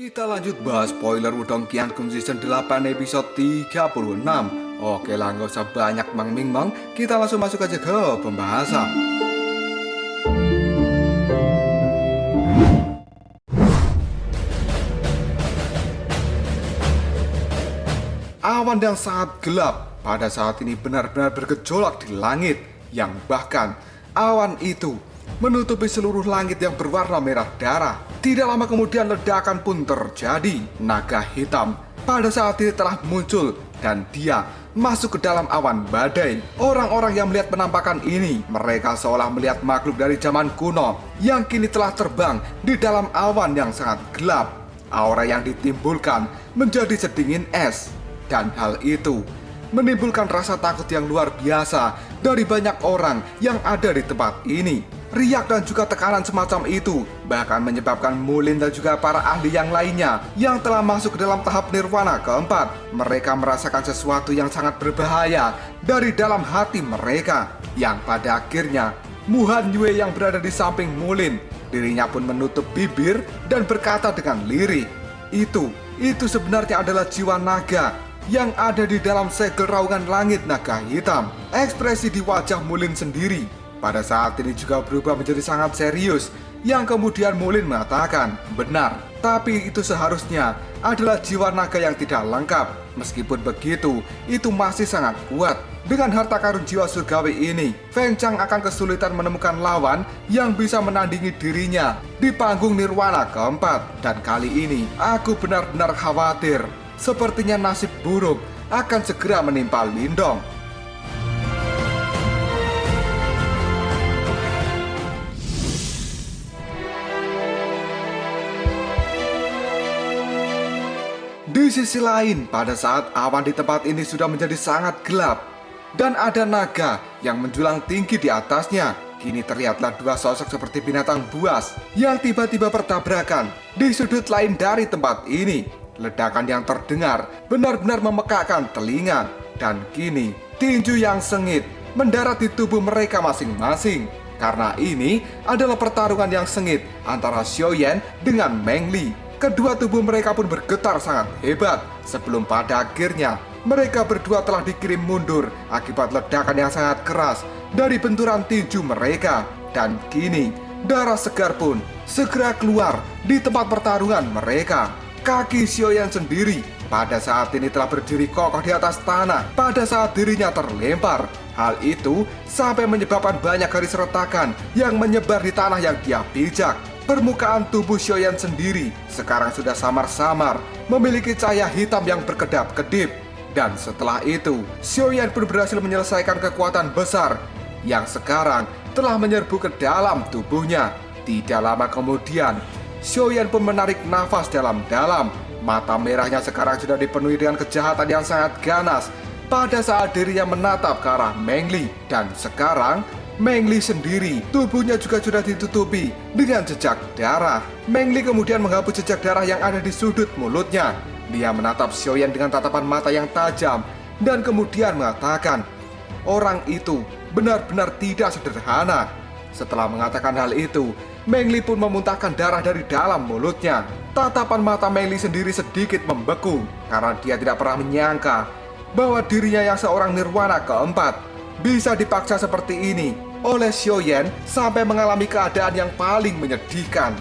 Kita lanjut bahas spoiler Wudong Qiangun Season 8 episode 36. Oke lah, nggak usah banyak mang, kita langsung masuk aja ke pembahasan. Awan yang sangat gelap pada saat ini benar-benar bergejolak di langit, yang bahkan awan itu menutupi seluruh langit yang berwarna merah darah. Tidak lama kemudian ledakan pun terjadi. Naga hitam pada saat ini telah muncul dan dia masuk ke dalam awan badai. Orang-orang yang melihat penampakan ini, mereka seolah melihat makhluk dari zaman kuno yang kini telah terbang di dalam awan yang sangat gelap. Aura yang ditimbulkan menjadi sedingin es, dan hal itu menimbulkan rasa takut yang luar biasa dari banyak orang yang ada di tempat ini. Riak dan juga tekanan semacam itu bahkan menyebabkan Mulin dan juga para ahli yang lainnya yang telah masuk ke dalam tahap nirwana keempat. Mereka merasakan sesuatu yang sangat berbahaya dari dalam hati mereka, yang pada akhirnya Muhan Yue yang berada di samping Mulin, dirinya pun menutup bibir dan berkata dengan lirih, Itu sebenarnya adalah jiwa naga yang ada di dalam segel raungan langit naga hitam. Ekspresi di wajah Mulin sendiri pada saat ini juga berubah menjadi sangat serius, yang kemudian Mulin mengatakan, benar, tapi itu seharusnya adalah jiwa naga yang tidak lengkap. Meskipun begitu, itu masih sangat kuat. Dengan harta karun jiwa surgawi ini, Feng Chang akan kesulitan menemukan lawan yang bisa menandingi dirinya di panggung nirwana keempat. Dan kali ini, aku benar-benar khawatir. Sepertinya nasib buruk akan segera menimpa Lindong. Di sisi lain, pada saat awan di tempat ini sudah menjadi sangat gelap dan ada naga yang menjulang tinggi di atasnya, kini terlihatlah dua sosok seperti binatang buas yang tiba-tiba bertabrakan di sudut lain dari tempat ini. Ledakan yang terdengar benar-benar memekakkan telinga, dan kini tinju yang sengit mendarat di tubuh mereka masing-masing. Karena ini adalah pertarungan yang sengit antara Xiaoyan dengan Meng Li. Kedua tubuh mereka pun bergetar sangat hebat, sebelum pada akhirnya mereka berdua telah dikirim mundur akibat ledakan yang sangat keras dari benturan tinju mereka. Dan kini darah segar pun segera keluar di tempat pertarungan mereka. Kaki Xiaoyan sendiri pada saat ini telah berdiri kokoh di atas tanah pada saat dirinya terlempar. Hal itu sampai menyebabkan banyak garis retakan yang menyebar di tanah yang dia pijak. Permukaan tubuh Xiaoyan sendiri sekarang sudah samar-samar memiliki cahaya hitam yang berkedap-kedip. Dan setelah itu, Xiaoyan pun berhasil menyelesaikan kekuatan besar yang sekarang telah menyerbu ke dalam tubuhnya. Tidak lama kemudian, Xiaoyan pun menarik nafas dalam-dalam. Mata merahnya sekarang sudah dipenuhi dengan kejahatan yang sangat ganas pada saat dirinya menatap ke arah Meng Li. Dan sekarang Meng Li sendiri, tubuhnya juga sudah ditutupi dengan jejak darah. Meng Li kemudian menghapus jejak darah yang ada di sudut mulutnya. Dia menatap Xiaoyan dengan tatapan mata yang tajam dan kemudian mengatakan, orang itu benar-benar tidak sederhana. Setelah mengatakan hal itu, Meng Li pun memuntahkan darah dari dalam mulutnya. Tatapan mata Meng Li sendiri sedikit membeku karena dia tidak pernah menyangka bahwa dirinya yang seorang nirwana keempat bisa dipaksa seperti ini oleh Xiaoyan sampai mengalami keadaan yang paling menyedihkan.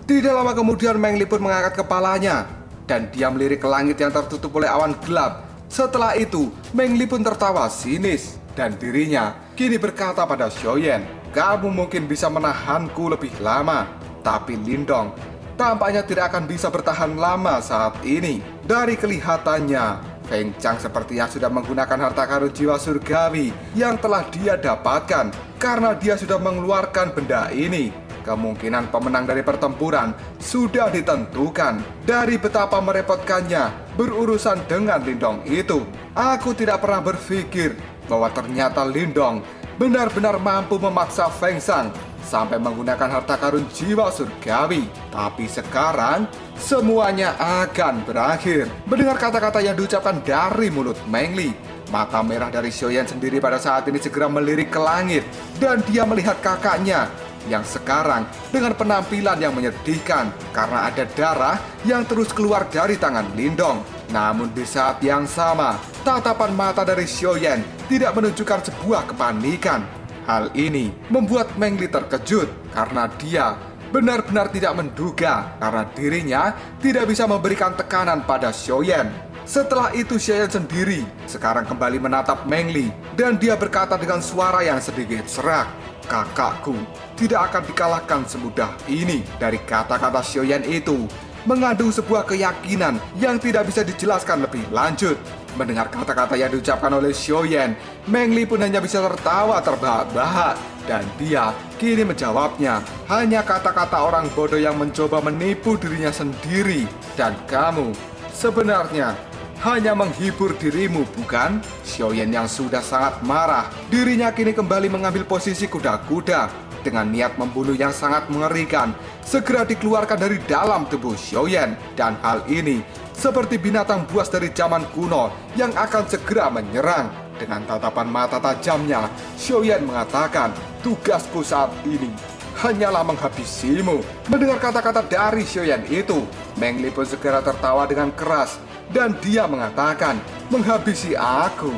Tidak lama kemudian Meng Li pun mengangkat kepalanya dan dia melirik ke langit yang tertutup oleh awan gelap. Setelah itu, Meng Li pun tertawa sinis dan dirinya kini berkata pada Xiaoyan, kamu mungkin bisa menahanku lebih lama, tapi Lindong tampaknya tidak akan bisa bertahan lama saat ini. Dari kelihatannya, Feng Chang sepertinya sudah menggunakan harta karun jiwa surgawi yang telah dia dapatkan karena dia sudah mengeluarkan benda ini. Kemungkinan pemenang dari pertempuran sudah ditentukan. Dari betapa merepotkannya berurusan dengan Lindong itu, aku tidak pernah berpikir bahwa ternyata Lindong benar-benar mampu memaksa Feng Chang sampai menggunakan harta karun jiwa surgawi. Tapi sekarang semuanya akan berakhir. Mendengar kata-kata yang diucapkan dari mulut Meng Li, Mata merah dari Xiaoyan sendiri pada saat ini segera melirik ke langit dan dia melihat kakaknya yang sekarang dengan penampilan yang menyedihkan karena ada darah yang terus keluar dari tangan Lindong. Namun di saat yang sama, tatapan mata dari Xiaoyan tidak menunjukkan sebuah kepanikan. Hal ini membuat Meng Li terkejut karena dia benar-benar tidak menduga karena dirinya tidak bisa memberikan tekanan pada Xiaoyan. Setelah itu Xiaoyan sendiri sekarang kembali menatap Meng Li dan dia berkata dengan suara yang sedikit serak, "Kakakku tidak akan dikalahkan semudah ini." Dari kata-kata Xiaoyan itu mengandung sebuah keyakinan yang tidak bisa dijelaskan lebih lanjut. Mendengar kata-kata yang diucapkan oleh Xiaoyan, Meng Li pun hanya bisa tertawa terbahak-bahak dan dia kini menjawabnya, "Hanya kata-kata orang bodoh yang mencoba menipu dirinya sendiri dan kamu sebenarnya hanya menghibur dirimu, bukan?" Xiaoyan yang sudah sangat marah, dirinya kini kembali mengambil posisi kuda-kuda dengan niat membunuh yang sangat mengerikan segera dikeluarkan dari dalam tubuh Xiaoyan. Dan hal ini seperti binatang buas dari zaman kuno yang akan segera menyerang. Dengan tatapan mata tajamnya, Xiaoyan mengatakan, "Tugasku saat ini hanyalah menghabisimu." Mendengar kata-kata dari Xiaoyan itu, Meng Li pun segera tertawa dengan keras dan dia mengatakan, "Menghabisi aku?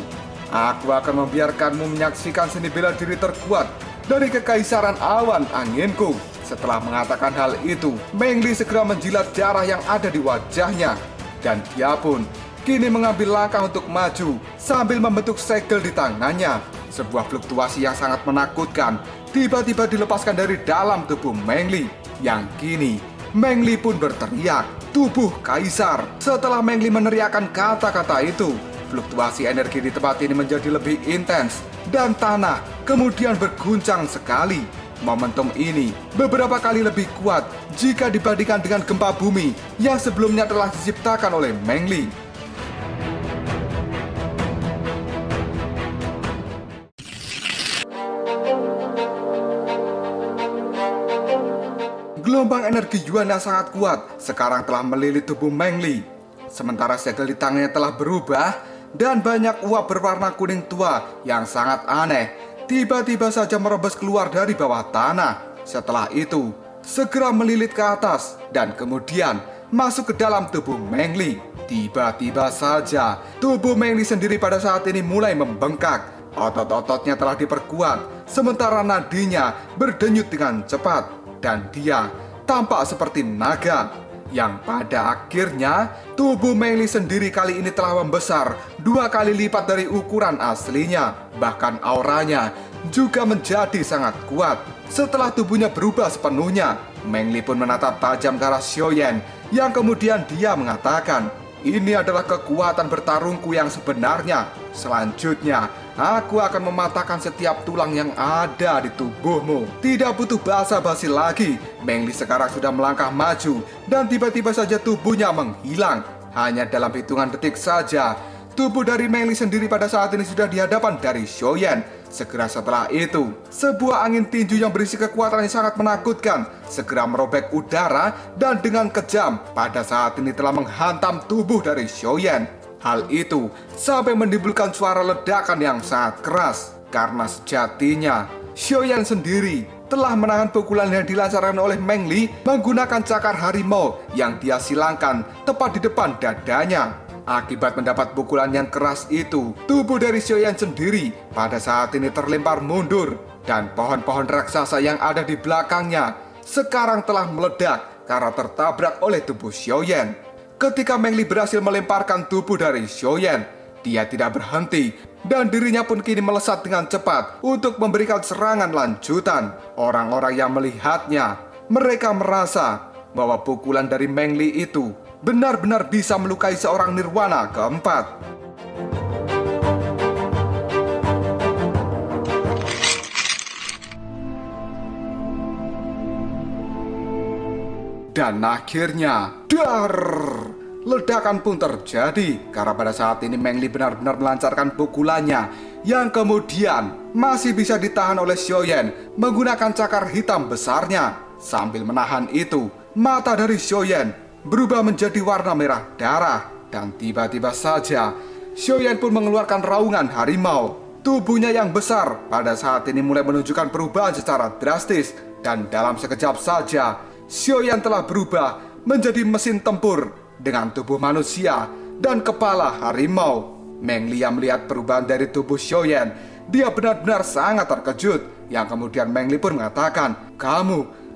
Aku akan membiarkanmu menyaksikan seni bela diri terkuat dari kekaisaran awan anginku." Setelah mengatakan hal itu, Meng Li segera menjilat darah yang ada di wajahnya dan dia pun kini mengambil langkah untuk maju sambil membentuk segel di tangannya. Sebuah fluktuasi yang sangat menakutkan tiba-tiba dilepaskan dari dalam tubuh Meng Li. Yang kini Meng Li pun berteriak, "Tubuh Kaisar!" Setelah Meng Li meneriakkan kata-kata itu, fluktuasi energi di tempat ini menjadi lebih intens dan tanah kemudian berguncang sekali. Momentum ini beberapa kali lebih kuat jika dibandingkan dengan gempa bumi yang sebelumnya telah diciptakan oleh Meng Li. Gelombang energi Yuan yang sangat kuat sekarang telah melilit tubuh Meng Li. Sementara segel di tangannya telah berubah dan banyak uap berwarna kuning tua yang sangat aneh tiba-tiba saja merembes keluar dari bawah tanah. Setelah itu segera melilit ke atas dan kemudian masuk ke dalam tubuh Meng Li. Tiba-tiba saja tubuh Meng Li sendiri pada saat ini mulai membengkak. Otot-ototnya telah diperkuat sementara nadinya berdenyut dengan cepat dan dia tampak seperti naga. Yang pada akhirnya tubuh Meng Li sendiri kali ini telah membesar 2 kali lipat dari ukuran aslinya. Bahkan auranya juga menjadi sangat kuat. Setelah tubuhnya berubah sepenuhnya, Meng Li pun menatap tajam ke arah Xiaoyan yang kemudian dia mengatakan, "Ini adalah kekuatan bertarungku yang sebenarnya. Selanjutnya, aku akan mematahkan setiap tulang yang ada di tubuhmu." Tidak butuh basa-basi lagi, Meng Li sekarang sudah melangkah maju dan tiba-tiba saja tubuhnya menghilang. Hanya dalam hitungan detik saja, tubuh dari Meng Li sendiri pada saat ini sudah di hadapan dari Xiaoyan. Segera setelah itu, sebuah angin tinju yang berisi kekuatan yang sangat menakutkan segera merobek udara dan dengan kejam pada saat ini telah menghantam tubuh dari Xiaoyan. Hal itu sampai menimbulkan suara ledakan yang sangat keras karena sejatinya Xiaoyan sendiri telah menahan pukulan yang dilancarkan oleh Meng Li menggunakan cakar harimau yang dia silangkan tepat di depan dadanya. Akibat mendapat pukulan yang keras itu, tubuh dari Xiaoyan sendiri pada saat ini terlempar mundur dan pohon-pohon raksasa yang ada di belakangnya sekarang telah meledak karena tertabrak oleh tubuh Xiaoyan. Ketika Meng Li berhasil melemparkan tubuh dari Xiaoyan, dia tidak berhenti dan dirinya pun kini melesat dengan cepat untuk memberikan serangan lanjutan. Orang-orang yang melihatnya, mereka merasa bahwa pukulan dari Meng Li itu benar-benar bisa melukai seorang nirwana keempat. Dan akhirnya, ledakan pun terjadi karena pada saat ini Meng Li benar-benar melancarkan pukulannya yang kemudian masih bisa ditahan oleh Xiaoyan menggunakan cakar hitam besarnya. Sambil menahan itu, mata dari Xiaoyan berubah menjadi warna merah darah dan tiba-tiba saja Xiaoyan pun mengeluarkan raungan harimau. Tubuhnya yang besar pada saat ini mulai menunjukkan perubahan secara drastis. Dan dalam sekejap saja, Xiaoyan telah berubah menjadi mesin tempur dengan tubuh manusia dan kepala harimau. Meng Lia melihat perubahan dari tubuh Xiaoyan. Dia benar-benar sangat terkejut. Yang kemudian Meng Li pun mengatakan,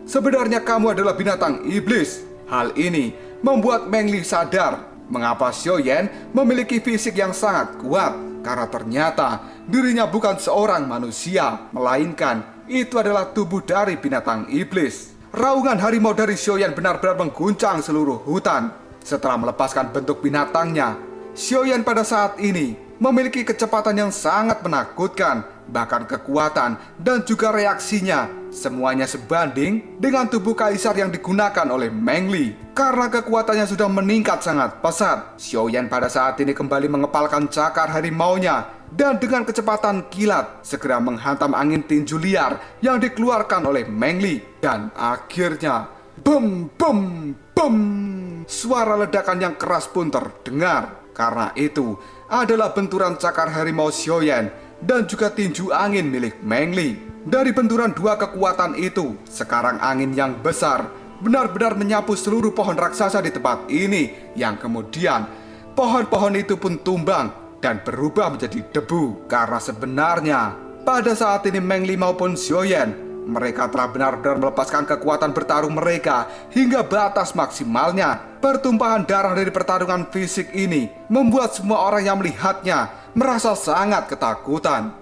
sebenarnya kamu adalah binatang iblis. Hal ini membuat Meng Li sadar mengapa Xiaoyan memiliki fisik yang sangat kuat. Karena ternyata dirinya bukan seorang manusia, melainkan itu adalah tubuh dari binatang iblis. Raungan harimau dari Xiaoyan benar-benar mengguncang seluruh hutan. Setelah melepaskan bentuk binatangnya, Xiaoyan pada saat ini memiliki kecepatan yang sangat menakutkan. Bahkan kekuatan dan juga reaksinya semuanya sebanding dengan tubuh kaisar yang digunakan oleh Meng Li. Karena kekuatannya sudah meningkat sangat pesat, Xiaoyan pada saat ini kembali mengepalkan cakar harimaunya dan dengan kecepatan kilat segera menghantam angin tinju liar yang dikeluarkan oleh Meng Li. Dan akhirnya, bum bum bum, suara ledakan yang keras pun terdengar. Karena itu adalah benturan cakar harimau Xiaoyan dan juga tinju angin milik Meng Li. Dari benturan dua kekuatan itu, sekarang angin yang besar benar-benar menyapu seluruh pohon raksasa di tempat ini. Yang kemudian pohon-pohon itu pun tumbang dan berubah menjadi debu. Karena sebenarnya pada saat ini Meng Li maupun Xiaoyan, mereka telah benar-benar melepaskan kekuatan bertarung mereka hingga batas maksimalnya. Pertumpahan darah dari pertarungan fisik ini membuat semua orang yang melihatnya merasa sangat ketakutan.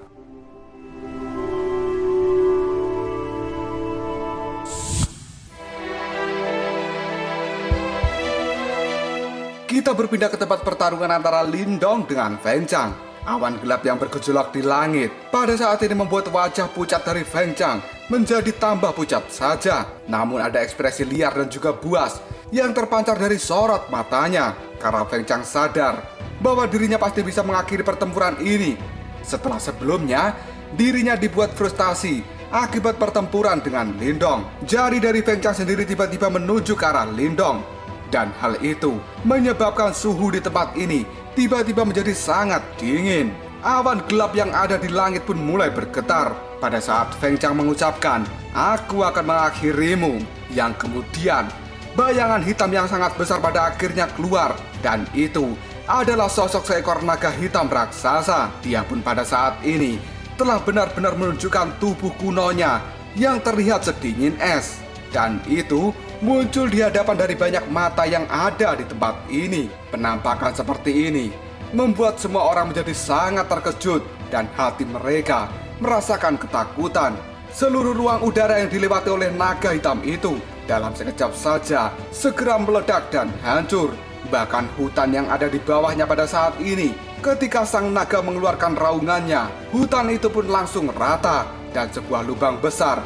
Kita berpindah ke tempat pertarungan antara Lindong dengan Feng Chang. Awan gelap yang bergejolak di langit pada saat ini membuat wajah pucat dari Feng Chang menjadi tambah pucat saja. Namun ada ekspresi liar dan juga buas yang terpancar dari sorot matanya. Karena Feng Chang sadar bahwa dirinya pasti bisa mengakhiri pertempuran ini. Setelah sebelumnya, dirinya dibuat frustasi akibat pertempuran dengan Lindong. Jari dari Feng Chang sendiri tiba-tiba menuju ke arah Lindong. Dan hal itu menyebabkan suhu di tempat ini tiba-tiba menjadi sangat dingin. Awan gelap yang ada di langit pun mulai bergetar pada saat Feng Chang mengucapkan, "Aku akan mengakhirimu." Yang kemudian bayangan hitam yang sangat besar pada akhirnya keluar. Dan itu adalah sosok seekor naga hitam raksasa. Dia pun pada saat ini telah benar-benar menunjukkan tubuh kunonya yang terlihat sedingin es. Dan itu muncul di hadapan dari banyak mata yang ada di tempat ini. Penampakan seperti ini membuat semua orang menjadi sangat terkejut dan hati mereka merasakan ketakutan. Seluruh ruang udara yang dilewati oleh naga hitam itu dalam sekejap saja segera meledak dan hancur. Bahkan hutan yang ada di bawahnya pada saat ini, ketika sang naga mengeluarkan raungannya, hutan itu pun langsung rata dan sebuah lubang besar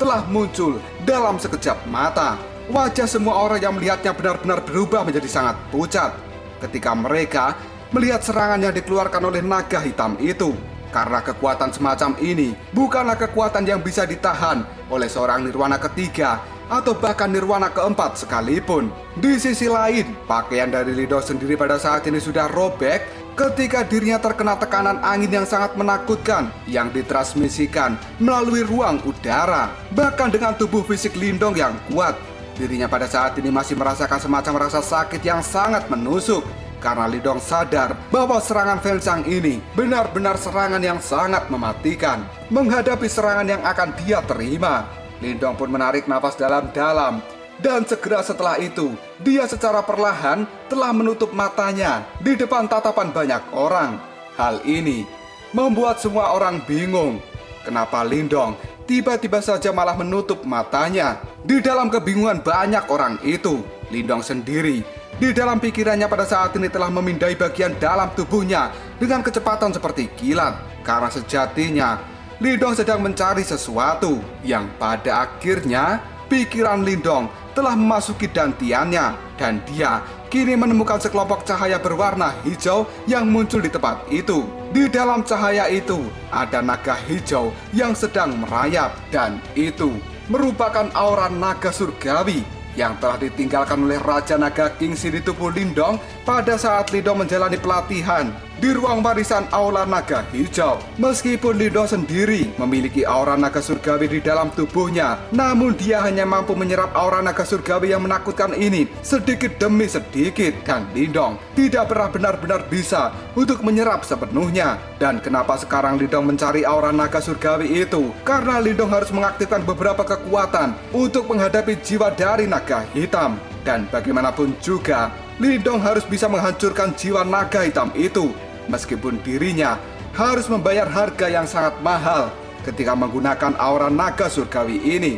telah muncul dalam sekejap mata. Wajah semua orang yang melihatnya benar-benar berubah menjadi sangat pucat ketika mereka melihat serangan yang dikeluarkan oleh naga hitam itu. Karena kekuatan semacam ini bukanlah kekuatan yang bisa ditahan oleh seorang nirwana ketiga atau bahkan nirwana keempat sekalipun. Di sisi lain, pakaian dari Lindong sendiri pada saat ini sudah robek ketika dirinya terkena tekanan angin yang sangat menakutkan yang ditransmisikan melalui ruang udara. Bahkan dengan tubuh fisik Lindong yang kuat, dirinya pada saat ini masih merasakan semacam rasa sakit yang sangat menusuk. Karena Lindong sadar bahwa serangan Feng Chang ini benar-benar serangan yang sangat mematikan. Menghadapi serangan yang akan dia terima, Lindong pun menarik nafas dalam-dalam. Dan segera setelah itu, dia secara perlahan telah menutup matanya di depan tatapan banyak orang. Hal ini membuat semua orang bingung. Kenapa Lindong tiba-tiba saja malah menutup matanya? Di dalam kebingungan banyak orang itu, Lindong sendiri di dalam pikirannya pada saat ini telah memindai bagian dalam tubuhnya dengan kecepatan seperti kilat. Karena sejatinya Lindong sedang mencari sesuatu yang pada akhirnya pikiran Lindong telah memasuki dantiannya. Dan dia kini menemukan sekelompok cahaya berwarna hijau yang muncul di tempat itu. Di dalam cahaya itu ada naga hijau yang sedang merayap. Dan itu merupakan aura naga surgawi yang telah ditinggalkan oleh Raja Naga Kingxi di tubuh Lindong pada saat Lindong menjalani pelatihan di ruang warisan Aula Naga Hijau. Meskipun Lindong sendiri memiliki aura naga surgawi di dalam tubuhnya, namun dia hanya mampu menyerap aura naga surgawi yang menakutkan ini sedikit demi sedikit, dan Lindong tidak pernah benar-benar bisa untuk menyerap sepenuhnya. Dan kenapa sekarang Lindong mencari aura naga surgawi itu? Karena Lindong harus mengaktifkan beberapa kekuatan untuk menghadapi jiwa dari naga hitam. Dan bagaimanapun juga, Lindong harus bisa menghancurkan jiwa naga hitam itu, meskipun dirinya harus membayar harga yang sangat mahal ketika menggunakan aura naga surgawi ini.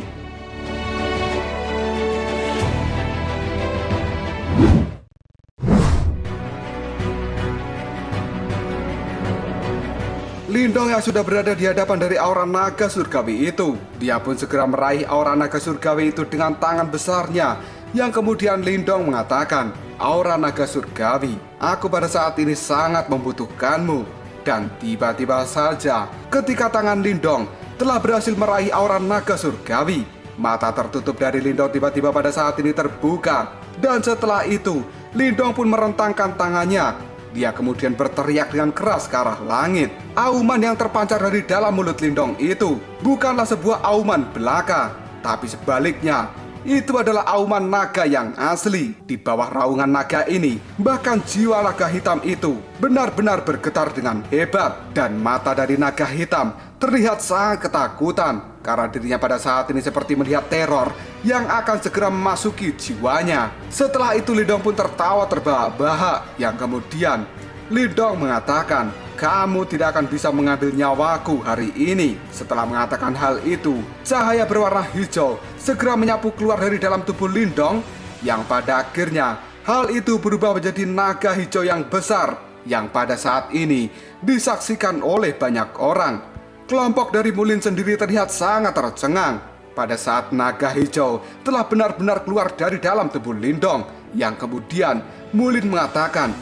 Lindong yang sudah berada di hadapan dari aura naga surgawi itu, dia pun segera meraih aura naga surgawi itu dengan tangan besarnya, yang kemudian Lindong mengatakan, "Aura naga surgawi, aku pada saat ini sangat membutuhkanmu." Dan tiba-tiba saja, ketika tangan Lindong telah berhasil meraih aura naga surgawi, mata tertutup dari Lindong tiba-tiba pada saat ini terbuka. Dan setelah itu, Lindong pun merentangkan tangannya. Dia kemudian berteriak dengan keras ke arah langit. Auman yang terpancar dari dalam mulut Lindong itu bukanlah sebuah auman belaka, tapi sebaliknya, itu adalah auman naga yang asli. Di bawah raungan naga ini, bahkan jiwa naga hitam itu benar-benar bergetar dengan hebat. Dan mata dari naga hitam terlihat sangat ketakutan, karena dirinya pada saat ini seperti melihat teror yang akan segera memasuki jiwanya. Setelah itu Lindong pun tertawa terbahak-bahak, yang kemudian Lindong mengatakan, "Kamu tidak akan bisa mengambil nyawaku hari ini." Setelah mengatakan hal itu, cahaya berwarna hijau segera menyapu keluar dari dalam tubuh Lindong, yang pada akhirnya hal itu berubah menjadi naga hijau yang besar, yang pada saat ini disaksikan oleh banyak orang. Kelompok dari Mulin sendiri terlihat sangat tercengang pada saat naga hijau telah benar-benar keluar dari dalam tubuh Lindong, yang kemudian Mulin mengatakan,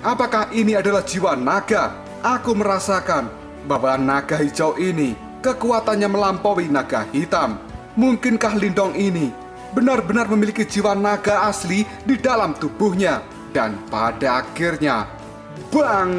apakah ini adalah jiwa naga? Aku merasakan bahwa naga hijau ini kekuatannya melampaui naga hitam. Mungkinkah Lindong ini benar-benar memiliki jiwa naga asli di dalam tubuhnya? Dan pada akhirnya, bang!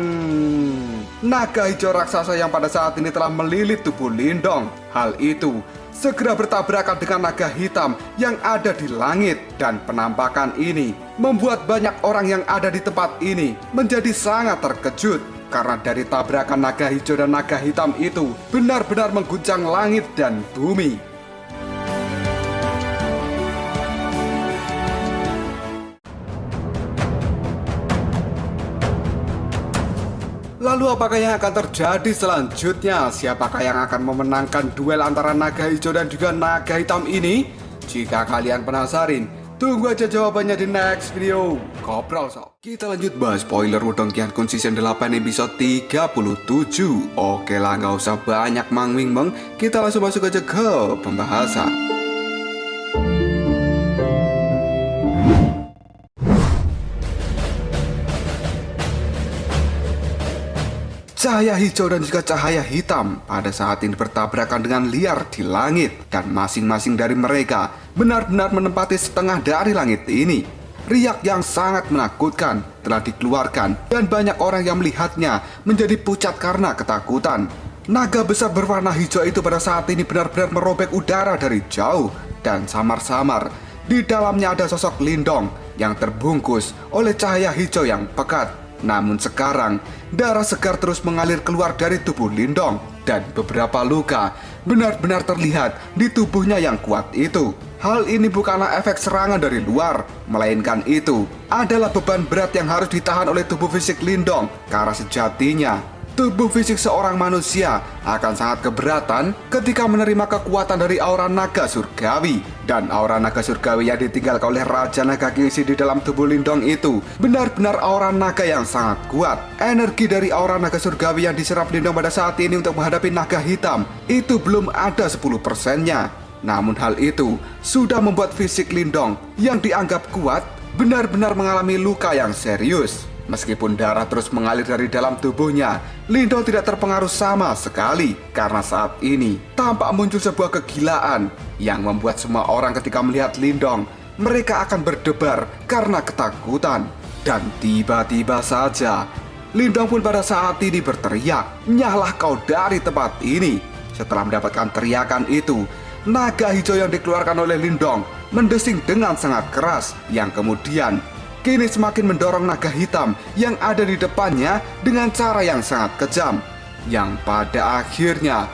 Naga hijau raksasa yang pada saat ini telah melilit tubuh Lindong. Hal itu segera bertabrakan dengan naga hitam yang ada di langit. Dan penampakan ini membuat banyak orang yang ada di tempat ini menjadi sangat terkejut, karena dari tabrakan naga hijau dan naga hitam itu benar-benar mengguncang langit dan bumi. Lalu apakah yang akan terjadi selanjutnya? Siapakah yang akan memenangkan duel antara naga hijau dan juga naga hitam ini? Jika kalian penasaran, tunggu aja jawabannya di next video. Koprol sok. Kita lanjut bahas spoiler Wudong Qiankun season 8 episode 37. Oke lah, nggak usah banyak mangwing, kita langsung masuk aja ke pembahasan. Cahaya hijau dan juga cahaya hitam pada saat ini bertabrakan dengan liar di langit, dan masing-masing dari mereka benar-benar menempati setengah dari langit ini. Riak yang sangat menakutkan telah dikeluarkan, dan banyak orang yang melihatnya menjadi pucat karena ketakutan. Naga besar berwarna hijau itu pada saat ini benar-benar merobek udara dari jauh, dan samar-samar di dalamnya ada sosok Lindong yang terbungkus oleh cahaya hijau yang pekat. Namun sekarang, darah segar terus mengalir keluar dari tubuh Lindong, dan beberapa luka benar-benar terlihat di tubuhnya yang kuat itu. Hal ini bukanlah efek serangan dari luar, melainkan itu adalah beban berat yang harus ditahan oleh tubuh fisik Lindong, karena sejatinya tubuh fisik seorang manusia akan sangat keberatan ketika menerima kekuatan dari aura naga surgawi. Dan aura naga surgawi yang ditinggalkan oleh Raja Naga Kingxi di dalam tubuh Lindong itu benar-benar aura naga yang sangat kuat. Energi dari aura naga surgawi yang diserap Lindong pada saat ini untuk menghadapi naga hitam itu belum ada 10%-nya. Namun hal itu sudah membuat fisik Lindong yang dianggap kuat benar-benar mengalami luka yang serius. Meskipun darah terus mengalir dari dalam tubuhnya, Lindong tidak terpengaruh sama sekali, karena saat ini tampak muncul sebuah kegilaan yang membuat semua orang ketika melihat Lindong, mereka akan berdebar karena ketakutan. Dan tiba-tiba saja Lindong pun pada saat ini berteriak, "Nyahlah kau dari tempat ini!" Setelah mendapatkan teriakan itu, naga hijau yang dikeluarkan oleh Lindong mendesing dengan sangat keras, yang kemudian kini semakin mendorong naga hitam yang ada di depannya dengan cara yang sangat kejam. Yang pada akhirnya,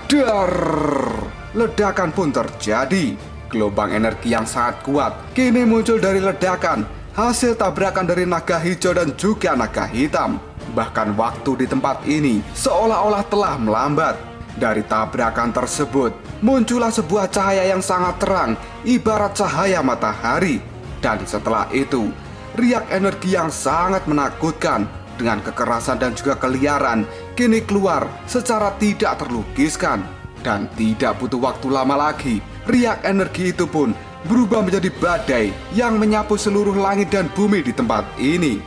ledakan pun terjadi. Gelombang energi yang sangat kuat kini muncul dari ledakan, hasil tabrakan dari naga hijau dan juga naga hitam. Bahkan waktu di tempat ini seolah-olah telah melambat. Dari tabrakan tersebut, muncullah sebuah cahaya yang sangat terang, ibarat cahaya matahari. Dan setelah itu, riak energi yang sangat menakutkan dengan kekerasan dan juga keliaran kini keluar secara tidak terlukiskan. Dan tidak butuh waktu lama lagi, riak energi itu pun berubah menjadi badai yang menyapu seluruh langit dan bumi di tempat ini.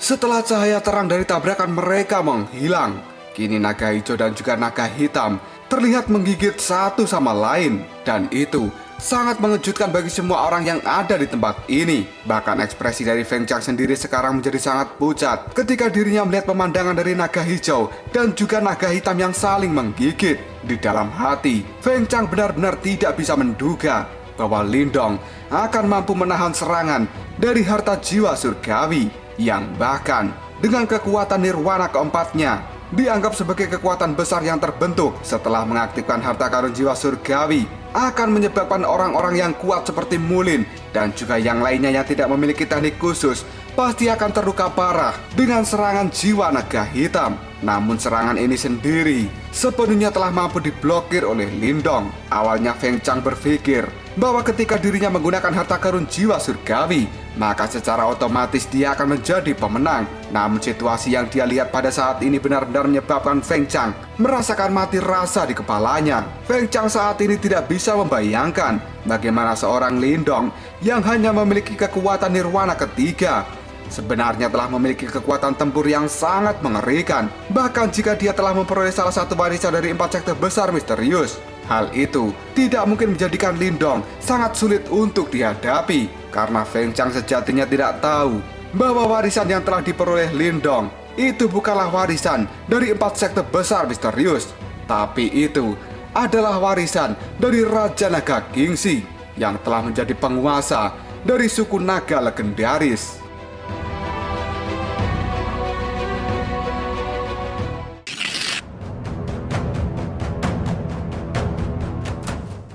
Setelah cahaya terang dari tabrakan mereka menghilang, kini naga hijau dan juga naga hitam terlihat menggigit satu sama lain. Dan itu sangat mengejutkan bagi semua orang yang ada di tempat ini. Bahkan ekspresi dari Feng Chang sendiri sekarang menjadi sangat pucat ketika dirinya melihat pemandangan dari naga hijau dan juga naga hitam yang saling menggigit. Di dalam hati, Feng Chang benar-benar tidak bisa menduga bahwa Lindong akan mampu menahan serangan dari harta jiwa surgawi, yang bahkan dengan kekuatan nirwana keempatnya dianggap sebagai kekuatan besar yang terbentuk setelah mengaktifkan harta karun jiwa surgawi, akan menyebabkan orang-orang yang kuat seperti Mulin dan juga yang lainnya yang tidak memiliki teknik khusus pasti akan terluka parah dengan serangan jiwa naga hitam. Namun serangan ini sendiri sepenuhnya telah mampu diblokir oleh Lindong. Awalnya Feng Chang berpikir bahwa ketika dirinya menggunakan harta karun jiwa surgawi, maka secara otomatis dia akan menjadi pemenang. Namun situasi yang dia lihat pada saat ini benar-benar menyebabkan Feng Chang merasakan mati rasa di kepalanya. Feng Chang saat ini tidak bisa membayangkan bagaimana seorang Lindong yang hanya memiliki kekuatan nirwana ketiga sebenarnya telah memiliki kekuatan tempur yang sangat mengerikan. Bahkan jika dia telah memperoleh salah satu warisan dari 4 sekte besar misterius, hal itu tidak mungkin menjadikan Lindong sangat sulit untuk dihadapi, karena Feng Chang sejatinya tidak tahu bahwa warisan yang telah diperoleh Lindong itu bukanlah warisan dari 4 sekte besar misterius, tapi itu adalah warisan dari Raja Naga Kingxi yang telah menjadi penguasa dari suku naga legendaris.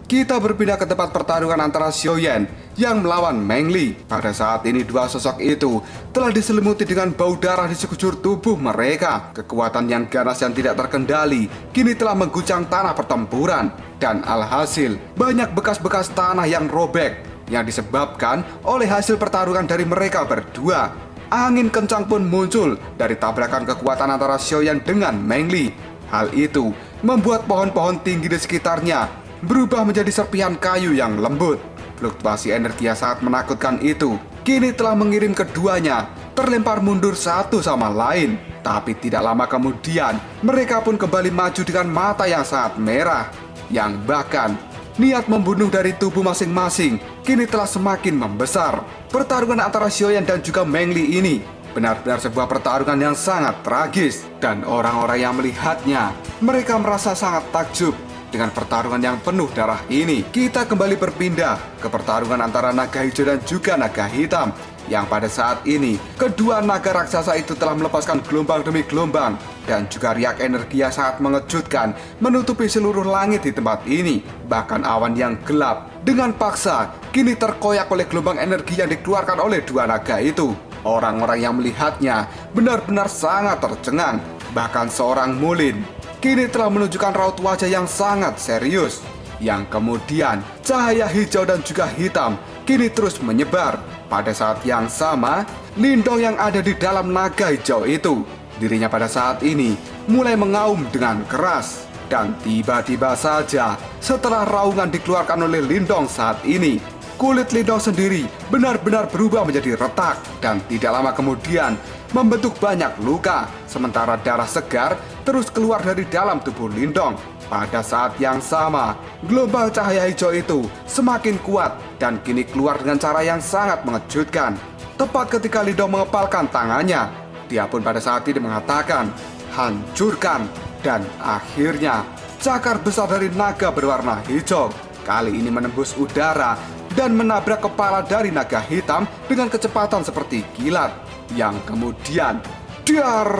Kita berpindah ke tempat pertarungan antara Xiaoyan yang melawan Meng Li. Pada saat ini dua sosok itu telah diselimuti dengan bau darah di sekujur tubuh mereka. Kekuatan yang ganas dan tidak terkendali kini telah mengguncang tanah pertempuran. Dan alhasil banyak bekas-bekas tanah yang robek yang disebabkan oleh hasil pertarungan dari mereka berdua. Angin kencang pun muncul dari tabrakan kekuatan antara Xiaoyan dengan Meng Li. Hal itu membuat pohon-pohon tinggi di sekitarnya berubah menjadi serpihan kayu yang lembut. Fluktuasi energi yang sangat menakutkan itu kini telah mengirim keduanya terlempar mundur satu sama lain. Tapi tidak lama kemudian mereka pun kembali maju dengan mata yang sangat merah, yang bahkan niat membunuh dari tubuh masing-masing kini telah semakin membesar. Pertarungan antara Xiaoyan dan juga Meng Li ini benar-benar sebuah pertarungan yang sangat tragis. Dan orang-orang yang melihatnya, mereka merasa sangat takjub dengan pertarungan yang penuh darah ini. Kita kembali berpindah ke pertarungan antara naga hijau dan juga naga hitam, yang pada saat ini kedua naga raksasa itu telah melepaskan gelombang demi gelombang dan juga riak energi yang sangat mengejutkan menutupi seluruh langit di tempat ini. Bahkan awan yang gelap dengan paksa kini terkoyak oleh gelombang energi yang dikeluarkan oleh dua naga itu. Orang-orang yang melihatnya benar-benar sangat tercengang. Bahkan seorang Mulin kini telah menunjukkan raut wajah yang sangat serius, yang kemudian cahaya hijau dan juga hitam kini terus menyebar. Pada saat yang sama, Lindong yang ada di dalam naga hijau itu, dirinya pada saat ini mulai mengaum dengan keras. Dan tiba-tiba saja setelah raungan dikeluarkan oleh Lindong saat ini, kulit Lindong sendiri benar-benar berubah menjadi retak dan tidak lama kemudian membentuk banyak luka, sementara darah segar terus keluar dari dalam tubuh Lindong. Pada saat yang sama, gelombang cahaya hijau itu semakin kuat dan kini keluar dengan cara yang sangat mengejutkan. Tepat ketika Lindong mengepalkan tangannya, dia pun pada saat ini mengatakan, "Hancurkan!" Dan akhirnya, cakar besar dari naga berwarna hijau kali ini menembus udara dan menabrak kepala dari naga hitam dengan kecepatan seperti kilat, yang kemudian dar!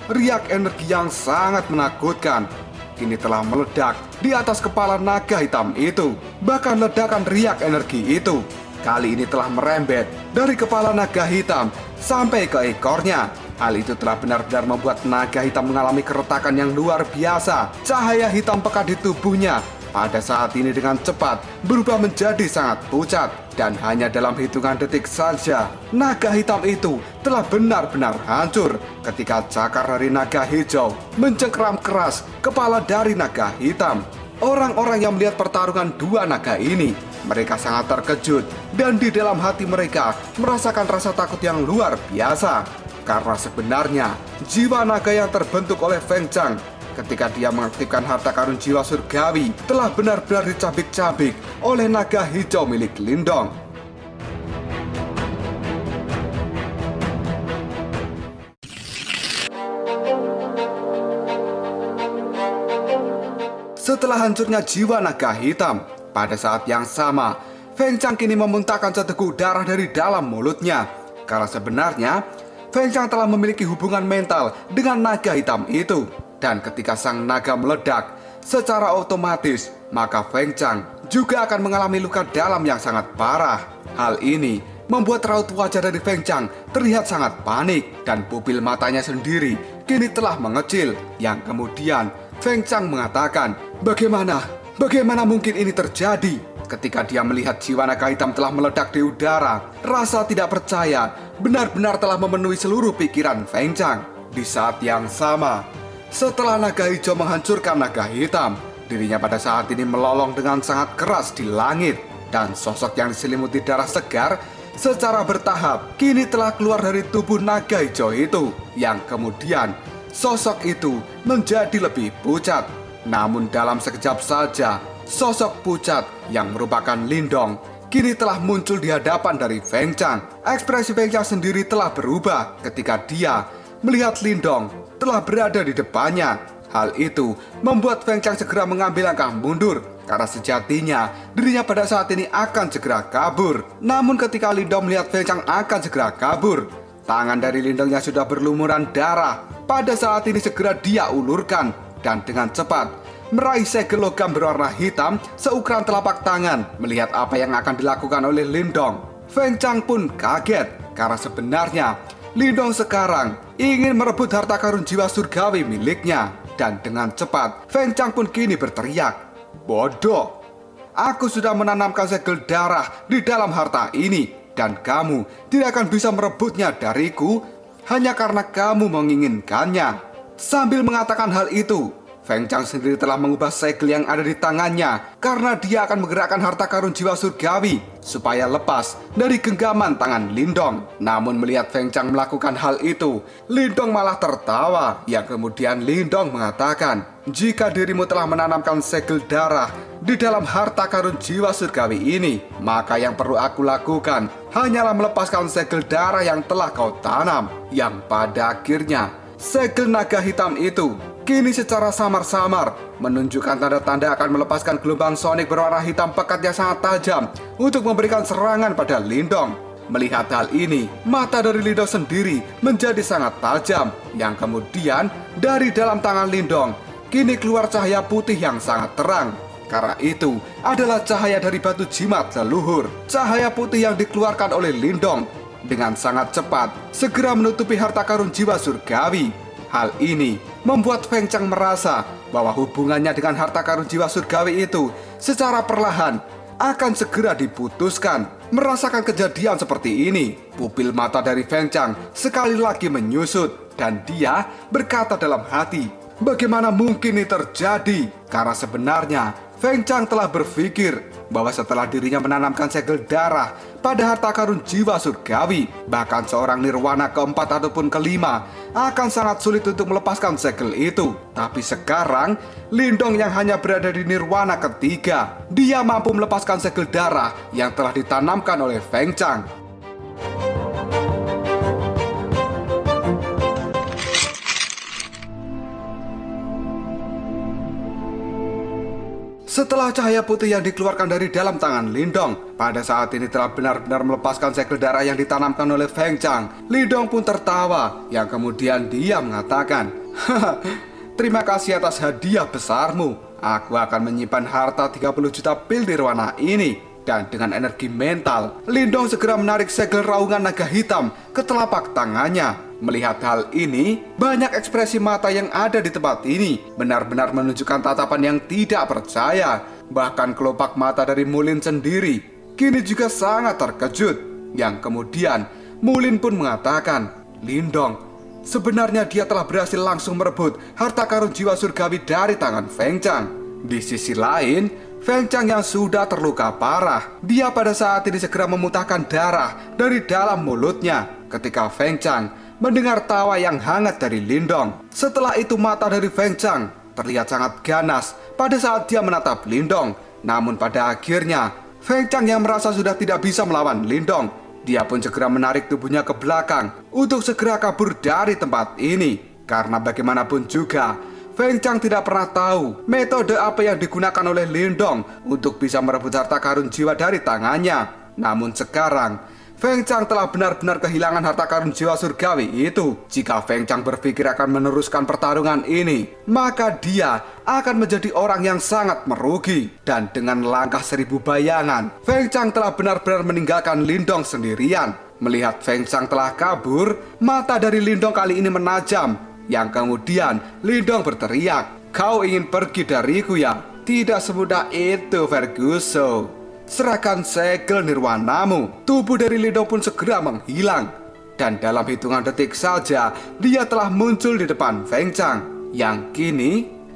Riak energi yang sangat menakutkan kini telah meledak di atas kepala naga hitam itu. Bahkan ledakan riak energi itu kali ini telah merembet dari kepala naga hitam sampai ke ekornya. Hal itu telah benar-benar membuat naga hitam mengalami keretakan yang luar biasa. Cahaya hitam pekat di tubuhnya pada saat ini dengan cepat berubah menjadi sangat pucat. Dan hanya dalam hitungan detik saja, naga hitam itu telah benar-benar hancur ketika cakar dari naga hijau mencengkeram keras kepala dari naga hitam. Orang-orang yang melihat pertarungan dua naga ini, mereka sangat terkejut dan di dalam hati mereka merasakan rasa takut yang luar biasa. Karena sebenarnya jiwa naga yang terbentuk oleh Feng Chang ketika dia mengaktifkan harta karun jiwa surgawi telah benar-benar dicabik-cabik oleh naga hijau milik Lindong. Setelah hancurnya jiwa naga hitam, pada saat yang sama, Feng Chang kini memuntahkan seteguk darah dari dalam mulutnya. Karena sebenarnya, Feng Chang telah memiliki hubungan mental dengan naga hitam itu. Dan ketika sang naga meledak, secara otomatis, maka Feng Chang juga akan mengalami luka dalam yang sangat parah. Hal ini membuat raut wajah dari Feng Chang terlihat sangat panik dan pupil matanya sendiri kini telah mengecil. Yang kemudian Feng Chang mengatakan, Bagaimana mungkin ini terjadi? Ketika dia melihat jiwa naga hitam telah meledak di udara, rasa tidak percaya benar-benar telah memenuhi seluruh pikiran Feng Chang. Di saat yang sama, setelah naga hijau menghancurkan naga hitam, dirinya pada saat ini melolong dengan sangat keras di langit. Dan sosok yang diselimuti darah segar secara bertahap kini telah keluar dari tubuh naga hijau itu. Yang kemudian sosok itu menjadi lebih pucat. Namun dalam sekejap saja, sosok pucat yang merupakan Lindong kini telah muncul di hadapan dari Feng Chang. Ekspresi Feng Chang sendiri telah berubah ketika dia melihat Lindong telah berada di depannya. Hal itu membuat Feng Chang segera mengambil langkah mundur karena sejatinya dirinya pada saat ini akan segera kabur. Namun ketika Lindong melihat Feng Chang akan segera kabur, tangan dari Lindong yang sudah berlumuran darah pada saat ini segera dia ulurkan dan dengan cepat meraih segel logam berwarna hitam seukuran telapak tangan. Melihat apa yang akan dilakukan oleh Lindong, Feng Chang pun kaget karena sebenarnya Lindong sekarang ingin merebut harta karun jiwa surgawi miliknya. Dan dengan cepat Feng Chang pun kini berteriak, "Bodoh! Aku sudah menanamkan segel darah di dalam harta ini dan kamu tidak akan bisa merebutnya dariku hanya karena kamu menginginkannya." Sambil mengatakan hal itu, Feng Chang sendiri telah mengubah segel yang ada di tangannya karena dia akan menggerakkan harta karun jiwa surgawi supaya lepas dari genggaman tangan Lindong. Namun melihat Feng Chang melakukan hal itu, Lindong malah tertawa. Yang kemudian Lindong mengatakan, "Jika dirimu telah menanamkan segel darah di dalam harta karun jiwa surgawi ini, maka yang perlu aku lakukan hanyalah melepaskan segel darah yang telah kau tanam." Yang pada akhirnya segel naga hitam itu kini secara samar-samar menunjukkan tanda-tanda akan melepaskan gelombang sonik berwarna hitam pekat yang sangat tajam untuk memberikan serangan pada Lindong. Melihat hal ini, mata dari Lindong sendiri menjadi sangat tajam. Yang kemudian dari dalam tangan Lindong kini keluar cahaya putih yang sangat terang. Karena itu adalah cahaya dari batu jimat leluhur. Cahaya putih yang dikeluarkan oleh Lindong dengan sangat cepat segera menutupi harta karun jiwa surgawi. Hal ini membuat Feng Chang merasa bahwa hubungannya dengan harta karun jiwa surgawi itu secara perlahan akan segera diputuskan. Merasakan kejadian seperti ini, pupil mata dari Feng Chang sekali lagi menyusut dan dia berkata dalam hati, "Bagaimana mungkin ini terjadi?" Karena sebenarnya Feng Chang telah berpikir bahwa setelah dirinya menanamkan segel darah pada harta karun jiwa surgawi, bahkan seorang nirwana keempat ataupun kelima akan sangat sulit untuk melepaskan segel itu. Tapi sekarang, Lindong yang hanya berada di nirwana ketiga, dia mampu melepaskan segel darah yang telah ditanamkan oleh Feng Chang. Setelah cahaya putih yang dikeluarkan dari dalam tangan Lindong pada saat ini telah benar-benar melepaskan segel darah yang ditanamkan oleh Feng Chang, Lindong pun tertawa yang kemudian dia mengatakan, "Terima kasih atas hadiah besarmu. Aku akan menyimpan harta 30 juta pil nirwana ini." Dan dengan energi mental, Lindong segera menarik segel raungan naga hitam ke telapak tangannya. Melihat hal ini, banyak ekspresi mata yang ada di tempat ini benar-benar menunjukkan tatapan yang tidak percaya. Bahkan kelopak mata dari Mulin sendiri kini juga sangat terkejut. Yang kemudian Mulin pun mengatakan, "Lindong, sebenarnya dia telah berhasil langsung merebut harta karun jiwa surgawi dari tangan Feng Chang." Di sisi lain, Feng Chang yang sudah terluka parah, dia pada saat ini segera memuntahkan darah dari dalam mulutnya ketika Feng Chang mendengar tawa yang hangat dari Lindong. Setelah itu mata dari Feng Chang terlihat sangat ganas pada saat dia menatap Lindong. Namun pada akhirnya, Feng Chang yang merasa sudah tidak bisa melawan Lindong, dia pun segera menarik tubuhnya ke belakang untuk segera kabur dari tempat ini. Karena bagaimanapun juga, Feng Chang tidak pernah tahu metode apa yang digunakan oleh Lindong untuk bisa merebut harta karun jiwa dari tangannya. Namun sekarang, Feng Chang telah benar-benar kehilangan harta karun jiwa surgawi itu. Jika Feng Chang berpikir akan meneruskan pertarungan ini, maka dia akan menjadi orang yang sangat merugi. Dan dengan langkah 1000 bayangan, Feng Chang telah benar-benar meninggalkan Lindong sendirian. Melihat Feng Chang telah kabur, mata dari Lindong kali ini menajam. Yang kemudian Lindong berteriak, "Kau ingin pergi dariku ya? Tidak semudah itu, Ferguson. Serahkan segel nirwanamu." Tubuh dari Lindong pun segera menghilang. Dan dalam hitungan detik saja, dia telah muncul di depan Feng Chang. Yang kini,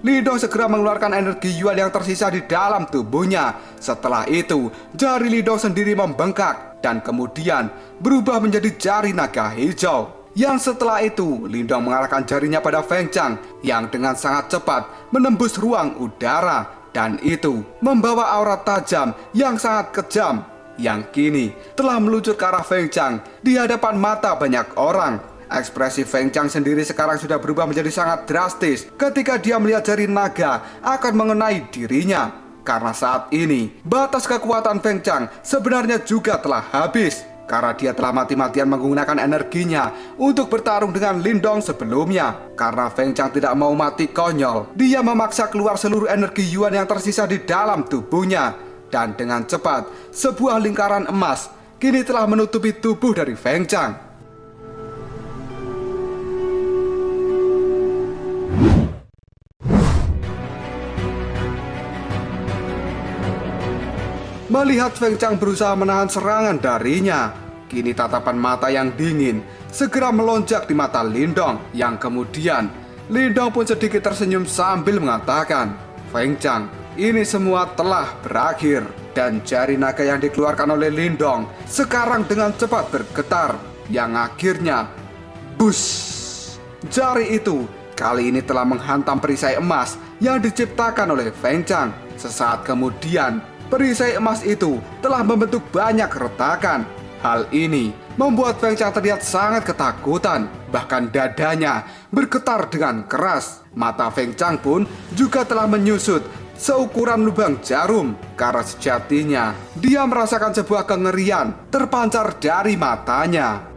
Lindong segera mengeluarkan energi yuan yang tersisa di dalam tubuhnya. Setelah itu, jari Lindong sendiri membengkak dan kemudian berubah menjadi jari naga hijau. Yang setelah itu, Lindong mengarahkan jarinya pada Feng Chang yang dengan sangat cepat menembus ruang udara. Dan itu membawa aura tajam yang sangat kejam yang kini telah meluncur ke arah Feng Chang di hadapan mata banyak orang. Ekspresi Feng Chang sendiri sekarang sudah berubah menjadi sangat drastis ketika dia melihat jari naga akan mengenai dirinya. Karena saat ini, batas kekuatan Feng Chang sebenarnya juga telah habis. Karena dia telah mati-matian menggunakan energinya untuk bertarung dengan Lindong sebelumnya. Karena Feng Chang tidak mau mati konyol, dia memaksa keluar seluruh energi yuan yang tersisa di dalam tubuhnya. Dan dengan cepat, sebuah lingkaran emas kini telah menutupi tubuh dari Feng Chang. Melihat Feng Chang berusaha menahan serangan darinya, kini tatapan mata yang dingin segera melonjak di mata Lindong. Yang kemudian, Lindong pun sedikit tersenyum sambil mengatakan, "Feng Chang, ini semua telah berakhir." Dan jari naga yang dikeluarkan oleh Lindong sekarang dengan cepat bergetar. Yang akhirnya, bus! Jari itu kali ini telah menghantam perisai emas yang diciptakan oleh Feng Chang. Sesaat kemudian, perisai emas itu telah membentuk banyak retakan. Hal ini membuat Feng Chang terlihat sangat ketakutan. Bahkan dadanya bergetar dengan keras. Mata Feng Chang pun juga telah menyusut seukuran lubang jarum. Karena sejatinya dia merasakan sebuah kengerian terpancar dari matanya.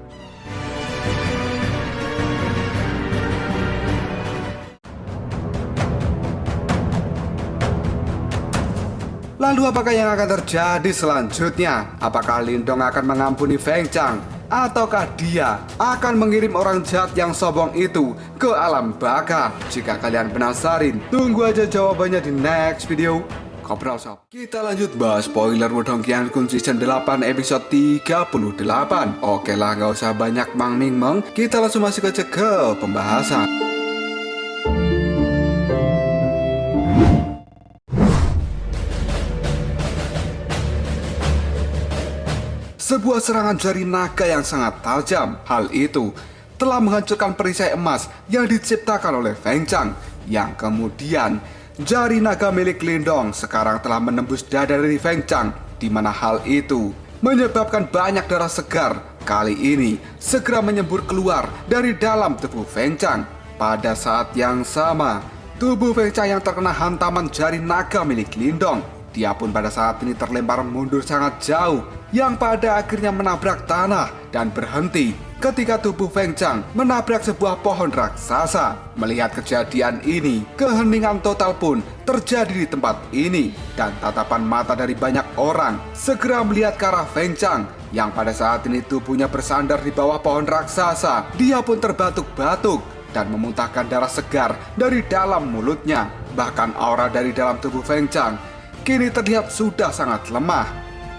Lalu apakah yang akan terjadi selanjutnya? Apakah Lindong akan mengampuni Feng Chang? Ataukah dia akan mengirim orang jahat yang sombong itu ke alam baka? Jika kalian penasaran, tunggu aja jawabannya di next video. Kobrol Shop. Kita lanjut bahas spoiler Wudong Qiankun Season 8 episode 38. Oke lah, gak usah banyak mang-ming-meng, kita langsung masuk aja ke pembahasan. sebuah serangan jari naga yang sangat tajam. Hal itu telah menghancurkan perisai emas yang diciptakan oleh Feng Chang, yang kemudian jari naga milik Lindong sekarang telah menembus dada dari Feng Chang, di mana hal itu menyebabkan banyak darah segar kali ini segera menyembur keluar dari dalam tubuh Feng Chang. Pada saat yang sama, tubuh Feng Chang yang terkena hantaman jari naga milik Lindong, dia pun pada saat ini terlempar mundur sangat jauh, yang pada akhirnya menabrak tanah dan berhenti ketika tubuh Feng Chang menabrak sebuah pohon raksasa. Melihat kejadian ini, keheningan total pun terjadi di tempat ini, dan tatapan mata dari banyak orang segera melihat ke arah Feng Chang yang pada saat ini tubuhnya bersandar di bawah pohon raksasa. Dia pun terbatuk-batuk dan memuntahkan darah segar dari dalam mulutnya. Bahkan aura dari dalam tubuh Feng Chang kini terlihat sudah sangat lemah.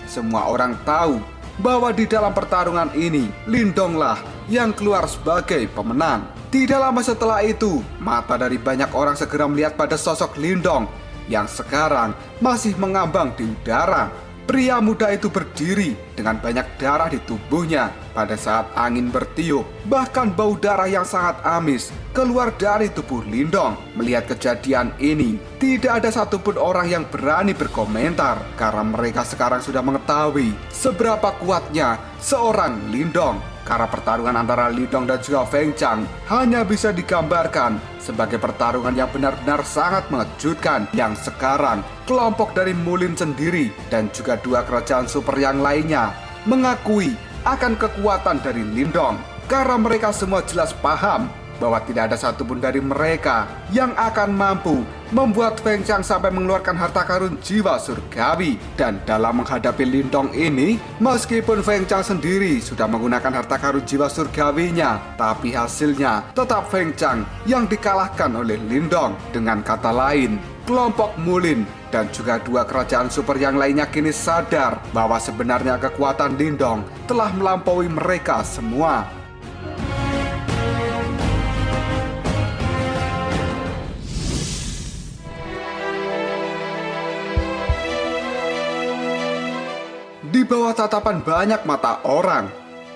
Semua orang tahu bahwa di dalam pertarungan ini Lindonglah yang keluar sebagai pemenang. Tidak lama setelah itu, mata dari banyak orang segera melihat pada sosok Lindong yang sekarang masih mengambang di udara. Pria muda itu berdiri dengan banyak darah di tubuhnya pada saat angin bertiup. Bahkan bau darah yang sangat amis keluar dari tubuh Lindong. Melihat kejadian ini, tidak ada satupun orang yang berani berkomentar karena mereka sekarang sudah mengetahui seberapa kuatnya seorang Lindong. Karena pertarungan antara Lindong dan juga Feng Chang hanya bisa digambarkan sebagai pertarungan yang benar-benar sangat mengejutkan, yang sekarang kelompok dari Mulin sendiri dan juga dua kerajaan super yang lainnya mengakui akan kekuatan dari Lindong. Karena mereka semua jelas paham bahwa tidak ada satupun dari mereka yang akan mampu membuat Feng Chang sampai mengeluarkan harta karun jiwa surgawi. Dan dalam menghadapi Lindong ini, meskipun Feng Chang sendiri sudah menggunakan harta karun jiwa surgawinya, tapi hasilnya tetap Feng Chang yang dikalahkan oleh Lindong. Dengan kata lain, kelompok Mulin dan juga dua kerajaan super yang lainnya kini sadar bahwa sebenarnya kekuatan Lindong telah melampaui mereka semua. Di bawah tatapan banyak mata orang,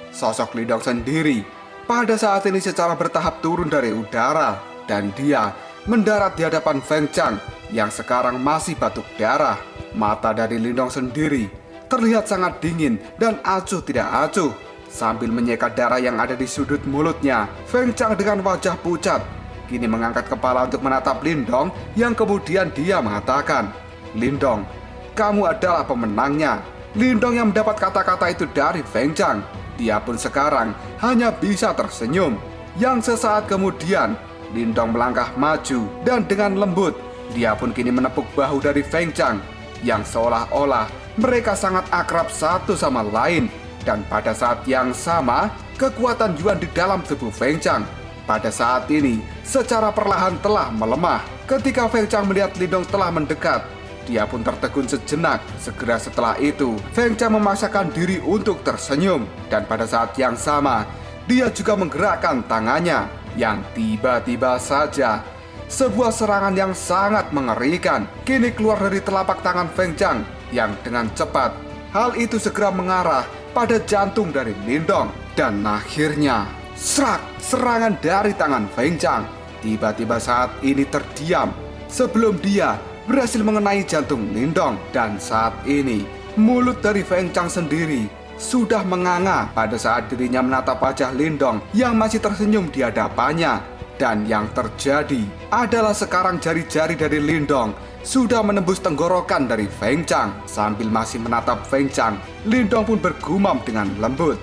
sosok Lindong sendiri pada saat ini secara bertahap turun dari udara, dan dia mendarat di hadapan Feng Chang yang sekarang masih batuk darah. Mata dari Lindong sendiri terlihat sangat dingin dan acuh tidak acuh. Sambil menyeka darah yang ada di sudut mulutnya, Feng Chang dengan wajah pucat kini mengangkat kepala untuk menatap Lindong, yang kemudian dia mengatakan, "Lindong, kamu adalah pemenangnya." Lindong yang mendapat kata-kata itu dari Feng Chang, dia pun sekarang hanya bisa tersenyum. Yang sesaat kemudian, Lindong melangkah maju dan dengan lembut, dia pun kini menepuk bahu dari Feng Chang, yang seolah-olah mereka sangat akrab satu sama lain. Dan pada saat yang sama, kekuatan Yuan di dalam tubuh Feng Chang pada saat ini secara perlahan telah melemah. Ketika Feng Chang melihat Lindong telah mendekat, dia pun tertegun sejenak. Segera setelah itu, Feng Chang memaksakan diri untuk tersenyum. Dan pada saat yang sama, dia juga menggerakkan tangannya, yang tiba-tiba saja sebuah serangan yang sangat mengerikan kini keluar dari telapak tangan Feng Chang, yang dengan cepat hal itu segera mengarah pada jantung dari Lindong. Dan akhirnya, serak, serangan dari tangan Feng Chang tiba-tiba saat ini terdiam sebelum dia berhasil mengenai jantung Lindong. Dan saat ini mulut dari Feng Chang sendiri sudah menganga pada saat dirinya menatap wajah Lindong yang masih tersenyum di hadapannya. Dan yang terjadi adalah sekarang jari-jari dari Lindong sudah menembus tenggorokan dari Feng Chang. Sambil masih menatap Feng Chang, Lindong pun bergumam dengan lembut,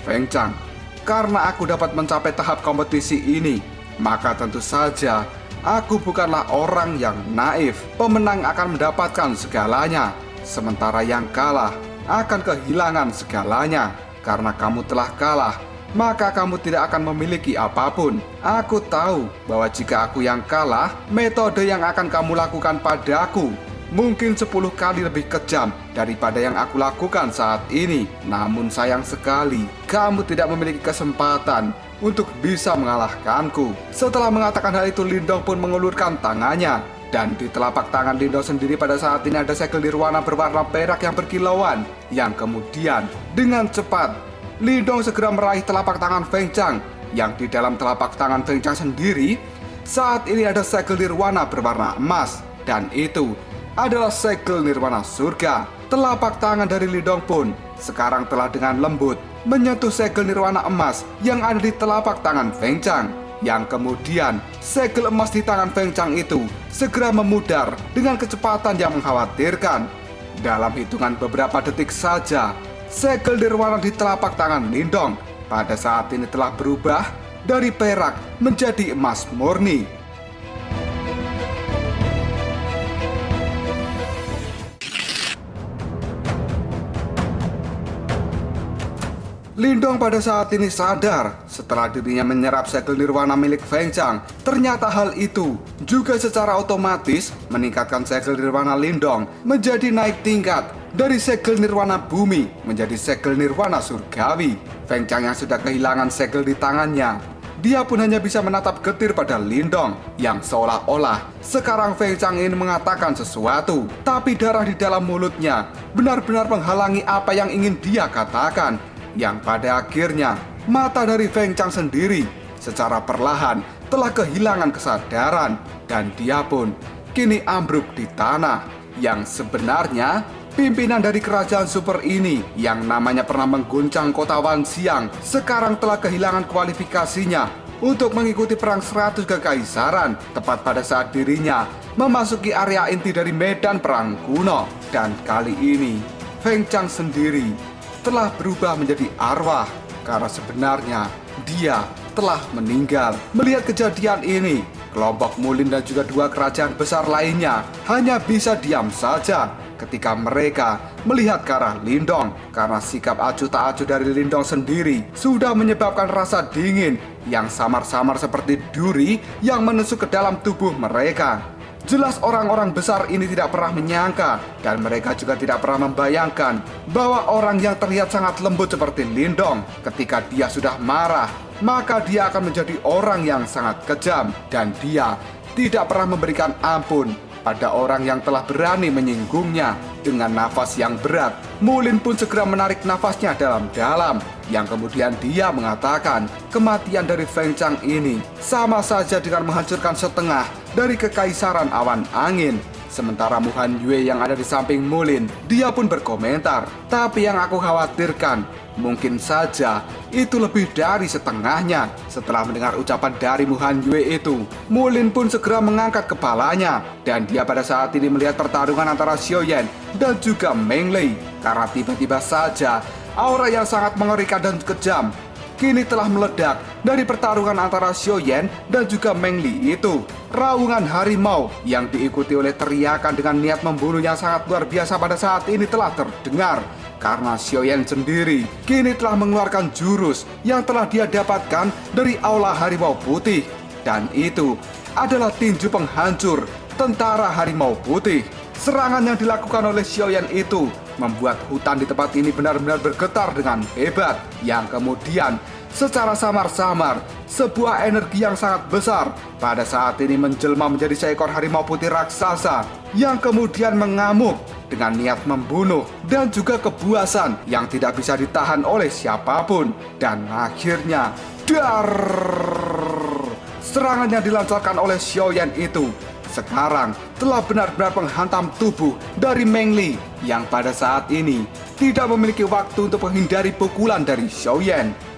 "Feng Chang, karena aku dapat mencapai tahap kompetisi ini, maka tentu saja aku bukanlah orang yang naif. Pemenang akan mendapatkan segalanya, sementara yang kalah akan kehilangan segalanya. Karena kamu telah kalah, maka kamu tidak akan memiliki apapun. Aku tahu bahwa jika aku yang kalah, metode yang akan kamu lakukan padaku mungkin 10 kali lebih kejam daripada yang aku lakukan saat ini. Namun sayang sekali, kamu tidak memiliki kesempatan untuk bisa mengalahkanku." Setelah mengatakan hal itu, Lindong pun mengulurkan tangannya Dan di telapak tangan Lindong sendiri pada saat ini ada segel nirwana berwarna perak yang berkilauan, yang kemudian dengan cepat Lindong segera meraih telapak tangan Feng Chang, yang di dalam telapak tangan Feng Chang sendiri saat ini ada segel nirwana berwarna emas, dan itu adalah segel nirwana surga. Telapak tangan dari Lindong pun sekarang telah dengan lembut menyentuh segel nirwana emas yang ada di telapak tangan Feng Chang, yang kemudian segel emas di tangan Feng Chang itu segera memudar dengan kecepatan yang mengkhawatirkan. Dalam hitungan beberapa detik saja, segel nirwana di telapak tangan Lindong pada saat ini telah berubah dari perak menjadi emas murni. Lindong pada saat ini sadar setelah dirinya menyerap segel nirwana milik Feng Chang. Ternyata hal itu juga secara otomatis meningkatkan segel nirwana Lindong menjadi naik tingkat dari segel nirwana bumi menjadi segel nirwana surgawi. Feng Chang yang sudah kehilangan segel di tangannya, dia pun hanya bisa menatap getir pada Lindong yang seolah-olah sekarang Feng Chang ingin mengatakan sesuatu, tapi darah di dalam mulutnya benar-benar menghalangi apa yang ingin dia katakan. Yang pada akhirnya mata dari Feng Chang sendiri secara perlahan telah kehilangan kesadaran, dan dia pun kini ambruk di tanah. Yang sebenarnya pimpinan dari kerajaan super ini yang namanya pernah mengguncang kota Wanxiang sekarang telah kehilangan kualifikasinya untuk mengikuti perang 100 kekaisaran, tepat pada saat dirinya memasuki area inti dari medan perang kuno. Dan kali ini Feng Chang sendiri telah berubah menjadi arwah karena sebenarnya dia telah meninggal. Melihat kejadian ini, kelompok Mulin dan juga dua kerajaan besar lainnya hanya bisa diam saja ketika mereka melihat ke arah Lindong, karena sikap acuh tak acuh dari Lindong sendiri sudah menyebabkan rasa dingin yang samar-samar seperti duri yang menusuk ke dalam tubuh mereka. Jelas orang-orang besar ini tidak pernah menyangka, dan mereka juga tidak pernah membayangkan bahwa orang yang terlihat sangat lembut seperti Lindong, ketika dia sudah marah, maka dia akan menjadi orang yang sangat kejam, dan dia tidak pernah memberikan ampun pada orang yang telah berani menyinggungnya. Dengan nafas yang berat, Mulin pun segera menarik nafasnya dalam-dalam, yang kemudian dia mengatakan kematian dari Feng Chang ini sama saja dengan menghancurkan setengah dari kekaisaran awan angin. Sementara Mu Han Yue yang ada di samping Mulin, dia pun berkomentar, tapi yang aku khawatirkan mungkin saja itu lebih dari setengahnya. Setelah mendengar ucapan dari Mu Han Yue itu, Mulin pun segera mengangkat kepalanya, dan dia pada saat ini melihat pertarungan antara Xiaoyan dan juga Meng Lei, karena tiba-tiba saja aura yang sangat mengerikan dan kejam kini telah meledak dari pertarungan antara Xiaoyan dan juga Meng Li itu. Raungan harimau yang diikuti oleh teriakan dengan niat membunuh yang sangat luar biasa pada saat ini telah terdengar, karena Xiaoyan sendiri kini telah mengeluarkan jurus yang telah dia dapatkan dari aula harimau putih, dan itu adalah tinju penghancur tentara harimau putih. Serangan yang dilakukan oleh Xiaoyan itu membuat hutan di tempat ini benar-benar bergetar dengan hebat, yang kemudian secara samar-samar sebuah energi yang sangat besar pada saat ini menjelma menjadi seekor harimau putih raksasa yang kemudian mengamuk dengan niat membunuh dan juga kebuasan yang tidak bisa ditahan oleh siapapun. Dan akhirnya serangan yang dilancarkan oleh Xiaoyan itu sekarang telah benar-benar menghantam tubuh dari Meng Li yang pada saat ini tidak memiliki waktu untuk menghindari pukulan dari Xiaoyan.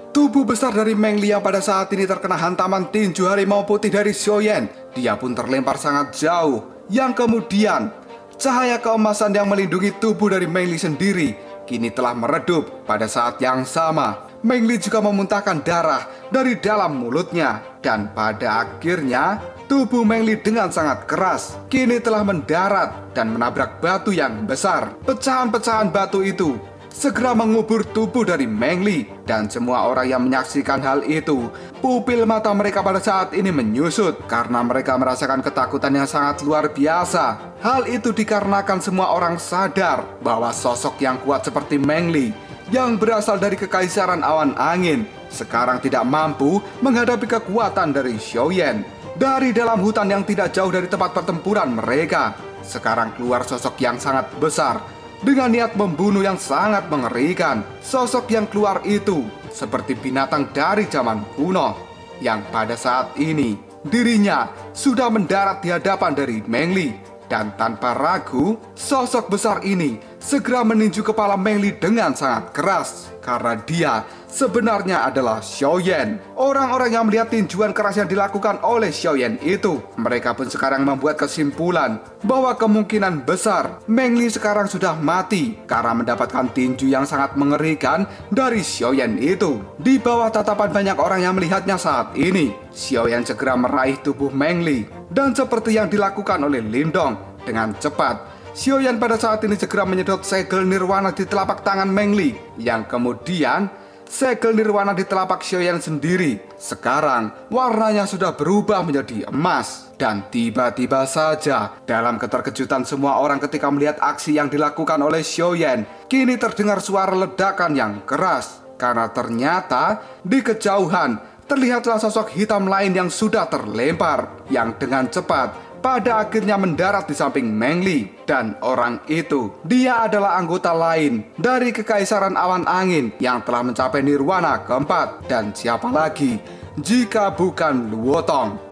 Tubuh besar dari Meng Li yang pada saat ini terkena hantaman tinju harimau putih dari Xiaoyan, dia pun terlempar sangat jauh, yang kemudian cahaya keemasan yang melindungi tubuh dari Meng Li sendiri kini telah meredup. Pada saat yang sama, Meng Li juga memuntahkan darah dari dalam mulutnya, dan pada akhirnya tubuh Meng Li dengan sangat keras kini telah mendarat dan menabrak batu yang besar. Pecahan-pecahan batu itu segera mengubur tubuh dari Meng Li. Dan semua orang yang menyaksikan hal itu, pupil mata mereka pada saat ini menyusut karena mereka merasakan ketakutan yang sangat luar biasa. Hal itu dikarenakan semua orang sadar bahwa sosok yang kuat seperti Meng Li yang berasal dari Kekaisaran Awan Angin sekarang tidak mampu menghadapi kekuatan dari Xiaoyan. Dari dalam hutan yang tidak jauh dari tempat pertempuran mereka, sekarang keluar sosok yang sangat besar dengan niat membunuh yang sangat mengerikan. Sosok yang keluar itu seperti binatang dari zaman kuno, yang pada saat ini dirinya sudah mendarat di hadapan dari Meng Li. Dan tanpa ragu, sosok besar ini segera meninju kepala Meng Li dengan sangat keras. Karena dia sebenarnya adalah Xiaoyan. Orang-orang yang melihat tinjuan keras yang dilakukan oleh Xiaoyan itu, mereka pun sekarang membuat kesimpulan bahwa kemungkinan besar Meng Li sekarang sudah mati karena mendapatkan tinju yang sangat mengerikan dari Xiaoyan itu. Di bawah tatapan banyak orang yang melihatnya saat ini, Xiaoyan segera meraih tubuh Meng Li. Dan seperti yang dilakukan oleh Lindong, dengan cepat Xiaoyan pada saat ini segera menyedot segel nirwana di telapak tangan Meng Li, yang kemudian segel nirwana di telapak Xiaoyan sendiri sekarang warnanya sudah berubah menjadi emas. Dan tiba-tiba saja, dalam keterkejutan semua orang ketika melihat aksi yang dilakukan oleh Xiaoyan, kini terdengar suara ledakan yang keras. Karena ternyata di kejauhan terlihatlah sosok hitam lain yang sudah terlempar, yang dengan cepat pada akhirnya mendarat di samping Meng Li. Dan orang itu, dia adalah anggota lain dari Kekaisaran Awan Angin yang telah mencapai nirwana keempat. Dan siapa lagi jika bukan Luo Tong.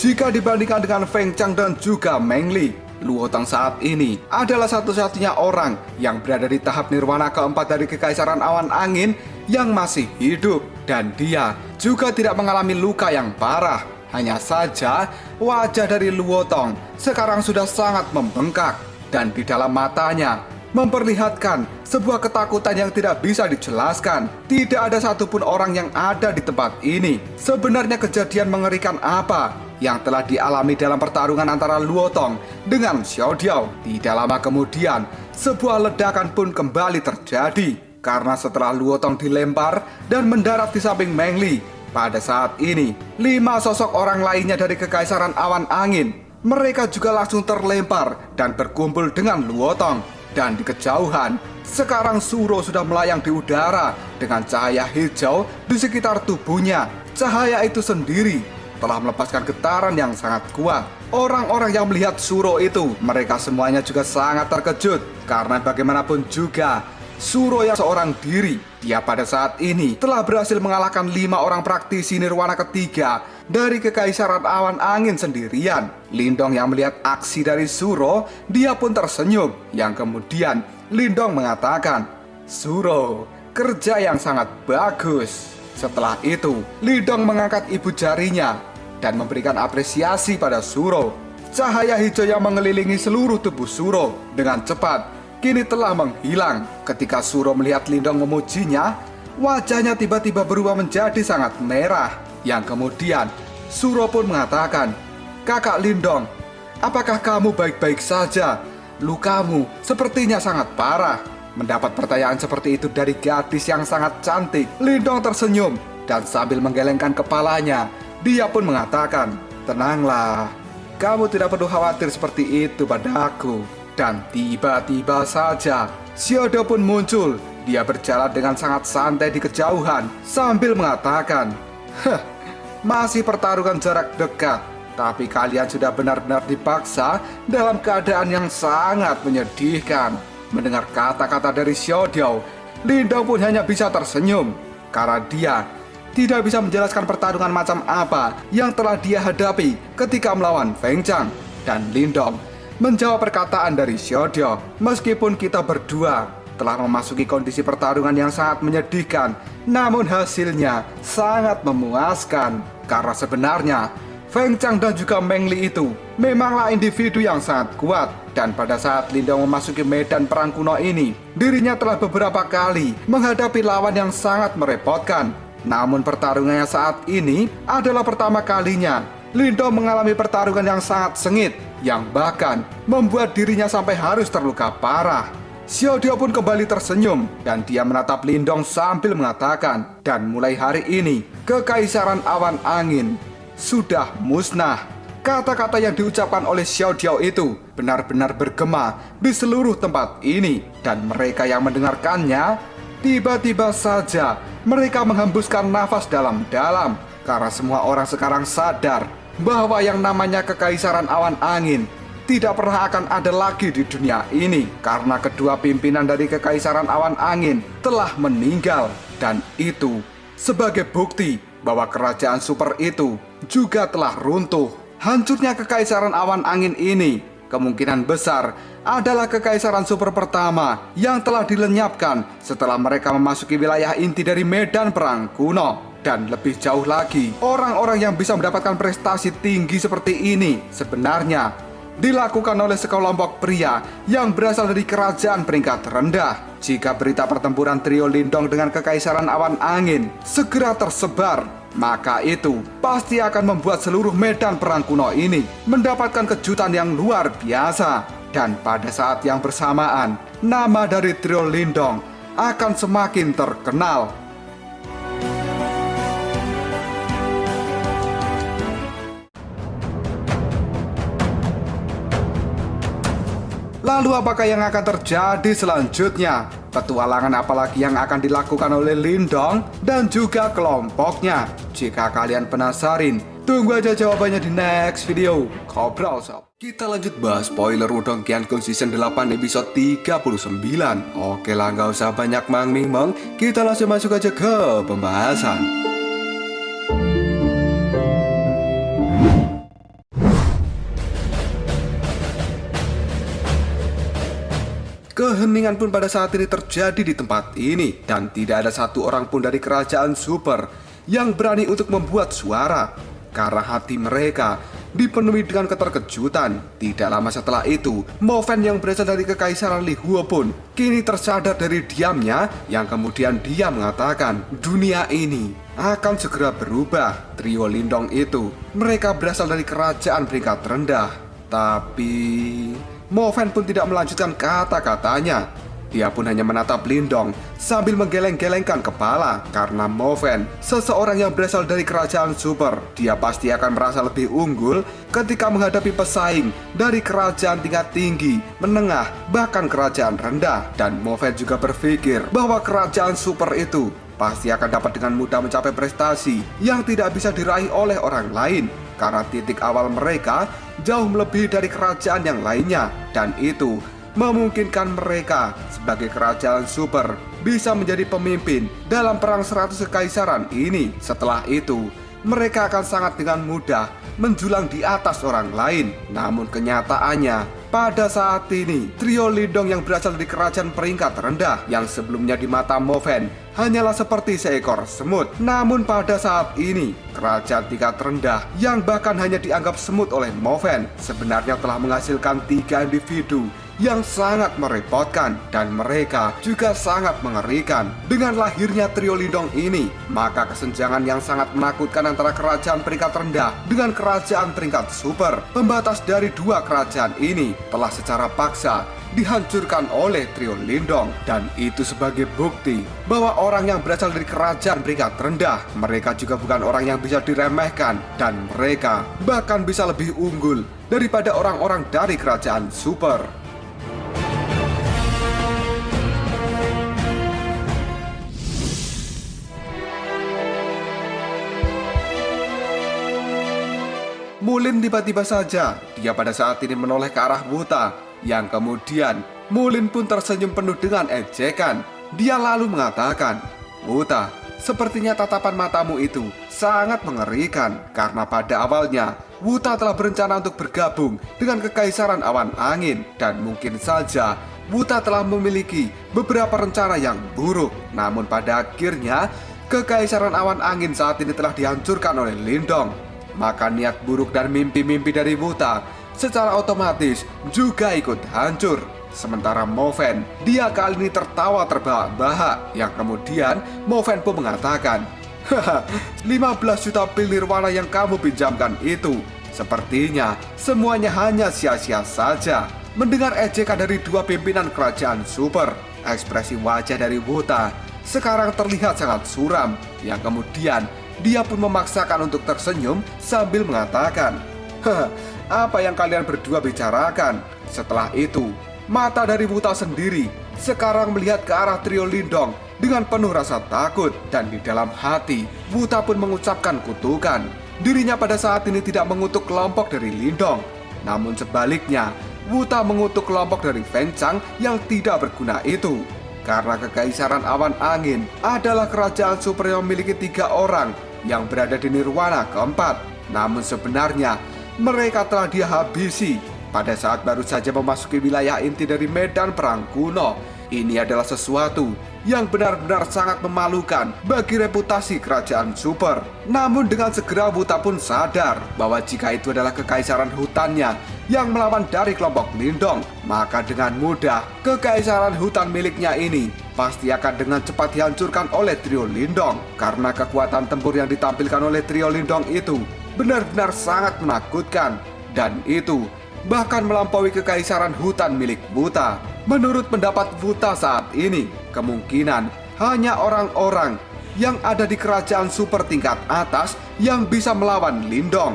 Jika dibandingkan dengan Feng Chang dan juga Meng Li, Luo Tong saat ini adalah satu-satunya orang yang berada di tahap nirwana keempat dari Kekaisaran Awan Angin yang masih hidup. Dan dia juga tidak mengalami luka yang parah. Hanya saja wajah dari Luo Tong sekarang sudah sangat membengkak, dan di dalam matanya memperlihatkan sebuah ketakutan yang tidak bisa dijelaskan. Tidak ada satupun orang yang ada di tempat ini. Sebenarnya kejadian mengerikan apa yang telah dialami dalam pertarungan antara Luo Tong dengan Xiao Diao? Tidak lama kemudian, sebuah ledakan pun kembali terjadi. Karena setelah Luo Tong dilempar dan mendarat di samping Meng Li, pada saat ini 5 sosok orang lainnya dari Kekaisaran Awan Angin, mereka juga langsung terlempar dan berkumpul dengan Luo Tong. Dan di kejauhan, sekarang Suro sudah melayang di udara dengan cahaya hijau di sekitar tubuhnya. Cahaya itu sendiri telah melepaskan getaran yang sangat kuat. Orang-orang yang melihat Suro itu, mereka semuanya juga sangat terkejut. Karena bagaimanapun juga, Suro yang seorang diri, dia pada saat ini telah berhasil mengalahkan 5 orang praktisi nirwana ketiga dari Kekaisaran Awan Angin sendirian. Lindong yang melihat aksi dari Suro, dia pun tersenyum. Yang kemudian Lindong mengatakan, "Suro, kerja yang sangat bagus." Setelah itu, Lindong mengangkat ibu jarinya dan memberikan apresiasi pada Suro. Cahaya hijau yang mengelilingi seluruh tubuh Suro dengan cepat kini telah menghilang. Ketika Suro melihat Lindong memujinya, wajahnya tiba-tiba berubah menjadi sangat merah. Yang kemudian Suro pun mengatakan, "Kakak Lindong, apakah kamu baik-baik saja? Lukamu sepertinya sangat parah." Mendapat pertanyaan seperti itu dari gadis yang sangat cantik, Lindong tersenyum dan sambil menggelengkan kepalanya, dia pun mengatakan, "Tenanglah, kamu tidak perlu khawatir seperti itu padaku." Dan tiba-tiba saja Xiao Diao pun muncul. Dia berjalan dengan sangat santai di kejauhan sambil mengatakan, "Masih pertarungan jarak dekat, tapi kalian sudah benar-benar dipaksa dalam keadaan yang sangat menyedihkan." Mendengar kata-kata dari Xiao Diao, Lindong pun hanya bisa tersenyum karena dia tidak bisa menjelaskan pertarungan macam apa yang telah dia hadapi ketika melawan Feng Chang. Dan Lindong menjawab perkataan dari Xiao Diao, "Meskipun kita berdua telah memasuki kondisi pertarungan yang sangat menyedihkan, namun hasilnya sangat memuaskan. Karena sebenarnya Feng Chang dan juga Meng Li itu memanglah individu yang sangat kuat. Dan pada saat Lindong memasuki medan perang kuno ini, dirinya telah beberapa kali menghadapi lawan yang sangat merepotkan. Namun pertarungannya saat ini adalah pertama kalinya Lindong mengalami pertarungan yang sangat sengit, yang bahkan membuat dirinya sampai harus terluka parah. Xiao Diao pun kembali tersenyum dan dia menatap Lindong sambil mengatakan, dan mulai hari ini Kekaisaran Awan Angin sudah musnah. Kata-kata yang diucapkan oleh Xiao Diao itu benar-benar bergema di seluruh tempat ini, dan mereka yang mendengarkannya tiba-tiba saja mereka menghembuskan nafas dalam-dalam karena semua orang sekarang sadar bahwa yang namanya Kekaisaran Awan Angin tidak pernah akan ada lagi di dunia ini karena kedua pimpinan dari Kekaisaran Awan Angin telah meninggal, dan itu sebagai bukti bahwa kerajaan super itu juga telah runtuh. Hancurnya Kekaisaran Awan Angin ini kemungkinan besar adalah Kekaisaran super pertama yang telah dilenyapkan setelah mereka memasuki wilayah inti dari medan perang kuno. Dan lebih jauh lagi, orang-orang yang bisa mendapatkan prestasi tinggi seperti ini sebenarnya dilakukan oleh sekelompok pria yang berasal dari kerajaan peringkat rendah. Jika berita pertempuran trio Lindong dengan Kekaisaran Awan Angin segera tersebar, maka itu pasti akan membuat seluruh medan perang kuno ini mendapatkan kejutan yang luar biasa. Dan pada saat yang bersamaan, nama dari trio Lindong akan semakin terkenal. Lalu apakah yang akan terjadi selanjutnya? Petualangan apalagi yang akan dilakukan oleh Lindong dan juga kelompoknya? Jika kalian penasaran, tunggu aja jawabannya di next video. Ngobrol sob. Kita lanjut bahas spoiler Wudong Qiankun Season 8 episode 39. Oke lah, gak usah banyak mang-ming-mong, kita langsung masuk aja ke pembahasan. Keheningan pun pada saat ini terjadi di tempat ini, dan tidak ada satu orang pun dari kerajaan super yang berani untuk membuat suara karena hati mereka dipenuhi dengan keterkejutan. Tidak lama setelah itu, Mo Fan yang berasal dari Kekaisaran Li Huo pun kini tersadar dari diamnya, yang kemudian dia mengatakan dunia ini akan segera berubah. Trio Lindong itu mereka berasal dari kerajaan peringkat rendah, tapi Mo Fan pun tidak melanjutkan kata-katanya. Dia pun hanya menatap Lindong sambil menggeleng-gelengkan kepala karena Mo Fan seseorang yang berasal dari kerajaan super. Dia pasti akan merasa lebih unggul ketika menghadapi pesaing dari kerajaan tingkat tinggi, menengah, bahkan kerajaan rendah. Dan Mo Fan juga berpikir bahwa kerajaan super itu pasti akan dapat dengan mudah mencapai prestasi yang tidak bisa diraih oleh orang lain karena titik awal mereka jauh melebihi dari kerajaan yang lainnya, dan itu memungkinkan mereka sebagai kerajaan super bisa menjadi pemimpin dalam perang 100 kekaisaran ini. Setelah itu, mereka akan sangat dengan mudah menjulang di atas orang lain. Namun kenyataannya, pada saat ini, trio Lindong yang berasal dari kerajaan peringkat rendah yang sebelumnya di mata Mo Fan hanyalah seperti seekor semut. Namun pada saat ini, kerajaan tingkat rendah yang bahkan hanya dianggap semut oleh Mo Fan sebenarnya telah menghasilkan 3 individu yang sangat merepotkan, dan mereka juga sangat mengerikan. Dengan lahirnya trio Lindong ini, maka kesenjangan yang sangat menakutkan antara kerajaan peringkat rendah dengan kerajaan peringkat super, pembatas dari dua kerajaan ini, telah secara paksa dihancurkan oleh trio Lindong. Dan itu sebagai bukti bahwa orang yang berasal dari kerajaan peringkat rendah, mereka juga bukan orang yang bisa diremehkan, dan mereka bahkan bisa lebih unggul daripada orang-orang dari kerajaan super. Mulin tiba-tiba saja, dia pada saat ini menoleh ke arah Wuta, yang kemudian Mulin pun tersenyum penuh dengan ejekan. Dia lalu mengatakan, "Wuta, sepertinya tatapan matamu itu sangat mengerikan, karena pada awalnya Wuta telah berencana untuk bergabung dengan Kekaisaran Awan Angin, dan mungkin saja Wuta telah memiliki beberapa rencana yang buruk. Namun pada akhirnya Kekaisaran Awan Angin saat ini telah dihancurkan oleh Lindong. Maka niat buruk dan mimpi-mimpi dari Wuta secara otomatis juga ikut hancur." Sementara Mo Fan, dia kali ini tertawa terbahak-bahak, yang kemudian Mo Fan pun mengatakan, Haha, 15 juta pil nirwana yang kamu pinjamkan itu, sepertinya semuanya hanya sia-sia saja. Mendengar ejekan dari dua pimpinan kerajaan super, ekspresi wajah dari Wuta sekarang terlihat sangat suram, yang kemudian dia pun memaksakan untuk tersenyum sambil mengatakan, "Haha, apa yang kalian berdua bicarakan?" Setelah itu, mata dari Wuta sendiri sekarang melihat ke arah trio Lindong dengan penuh rasa takut, dan di dalam hati Wuta pun mengucapkan kutukan. Dirinya pada saat ini tidak mengutuk kelompok dari Lindong, namun sebaliknya Wuta mengutuk kelompok dari Feng Chang yang tidak berguna itu. Karena Kekaisaran Awan Angin adalah kerajaan super yang memiliki 3 orang yang berada di nirwana keempat. Namun sebenarnya mereka telah dia habisi pada saat baru saja memasuki wilayah inti dari medan perang kuno. Ini adalah sesuatu yang benar-benar sangat memalukan bagi reputasi kerajaan super. Namun dengan segera Wuta pun sadar bahwa jika itu adalah kekaisaran hutannya yang melawan dari kelompok Lindong, maka dengan mudah kekaisaran hutan miliknya ini pasti akan dengan cepat dihancurkan oleh trio Lindong. Karena kekuatan tempur yang ditampilkan oleh trio Lindong itu benar-benar sangat menakutkan, dan itu bahkan melampaui kekaisaran hutan milik Wuta. Menurut pendapat Wuta saat ini, kemungkinan hanya orang-orang yang ada di kerajaan super tingkat atas yang bisa melawan Lindong.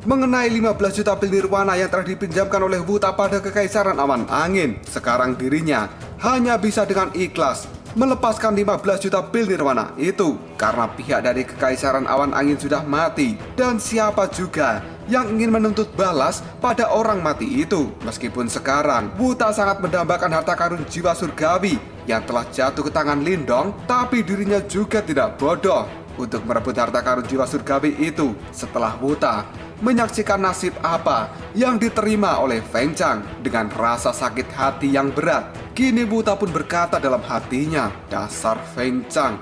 Mengenai 15 juta pil nirwana yang telah dipinjamkan oleh Wuta pada Kekaisaran Awan Angin, sekarang dirinya hanya bisa dengan ikhlas melepaskan 15 juta pil nirwana itu, karena pihak dari Kekaisaran Awan Angin sudah mati, dan siapa juga yang ingin menuntut balas pada orang mati itu. Meskipun sekarang Wuta sangat mendambakan harta karun jiwa surgawi yang telah jatuh ke tangan Lindong, tapi dirinya juga tidak bodoh untuk merebut harta karun jiwa surgawi itu setelah Wuta menyaksikan nasib apa yang diterima oleh Feng Chang. Dengan rasa sakit hati yang berat, kini Wuta pun berkata dalam hatinya, "Dasar Feng Chang,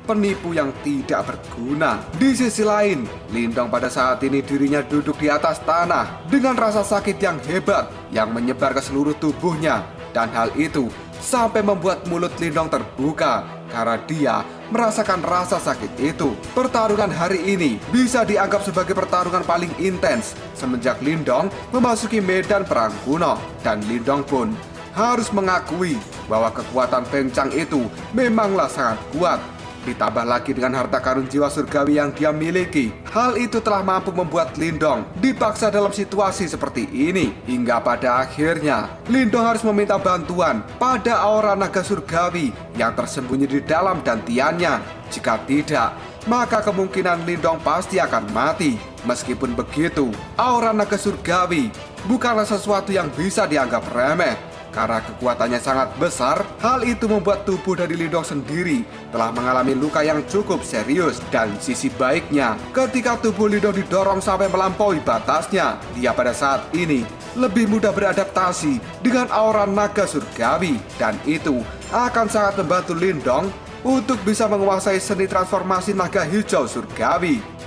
penipu yang tidak berguna." Di sisi lain, Lindong pada saat ini dirinya duduk di atas tanah dengan rasa sakit yang hebat yang menyebar ke seluruh tubuhnya, dan hal itu sampai membuat mulut Lindong terbuka karena dia merasakan rasa sakit itu. Pertarungan hari ini bisa dianggap sebagai pertarungan paling intens semenjak Lindong memasuki medan perang kuno, dan Lindong pun harus mengakui bahwa kekuatan Feng Chang itu memanglah sangat kuat. Ditambah lagi dengan harta karun jiwa surgawi yang dia miliki, hal itu telah mampu membuat Lindong dipaksa dalam situasi seperti ini. Hingga pada akhirnya Lindong harus meminta bantuan pada aura naga surgawi yang tersembunyi di dalam dantiannya. Jika tidak, maka kemungkinan Lindong pasti akan mati. Meskipun begitu, aura naga surgawi bukanlah sesuatu yang bisa dianggap remeh. Karena kekuatannya sangat besar, hal itu membuat tubuh dari Lindong sendiri telah mengalami luka yang cukup serius. Dan sisi baiknya, ketika tubuh Lindong didorong sampai melampaui batasnya, dia pada saat ini lebih mudah beradaptasi dengan aura naga surgawi. Dan itu akan sangat membantu Lindong untuk bisa menguasai seni transformasi naga hijau surgawi.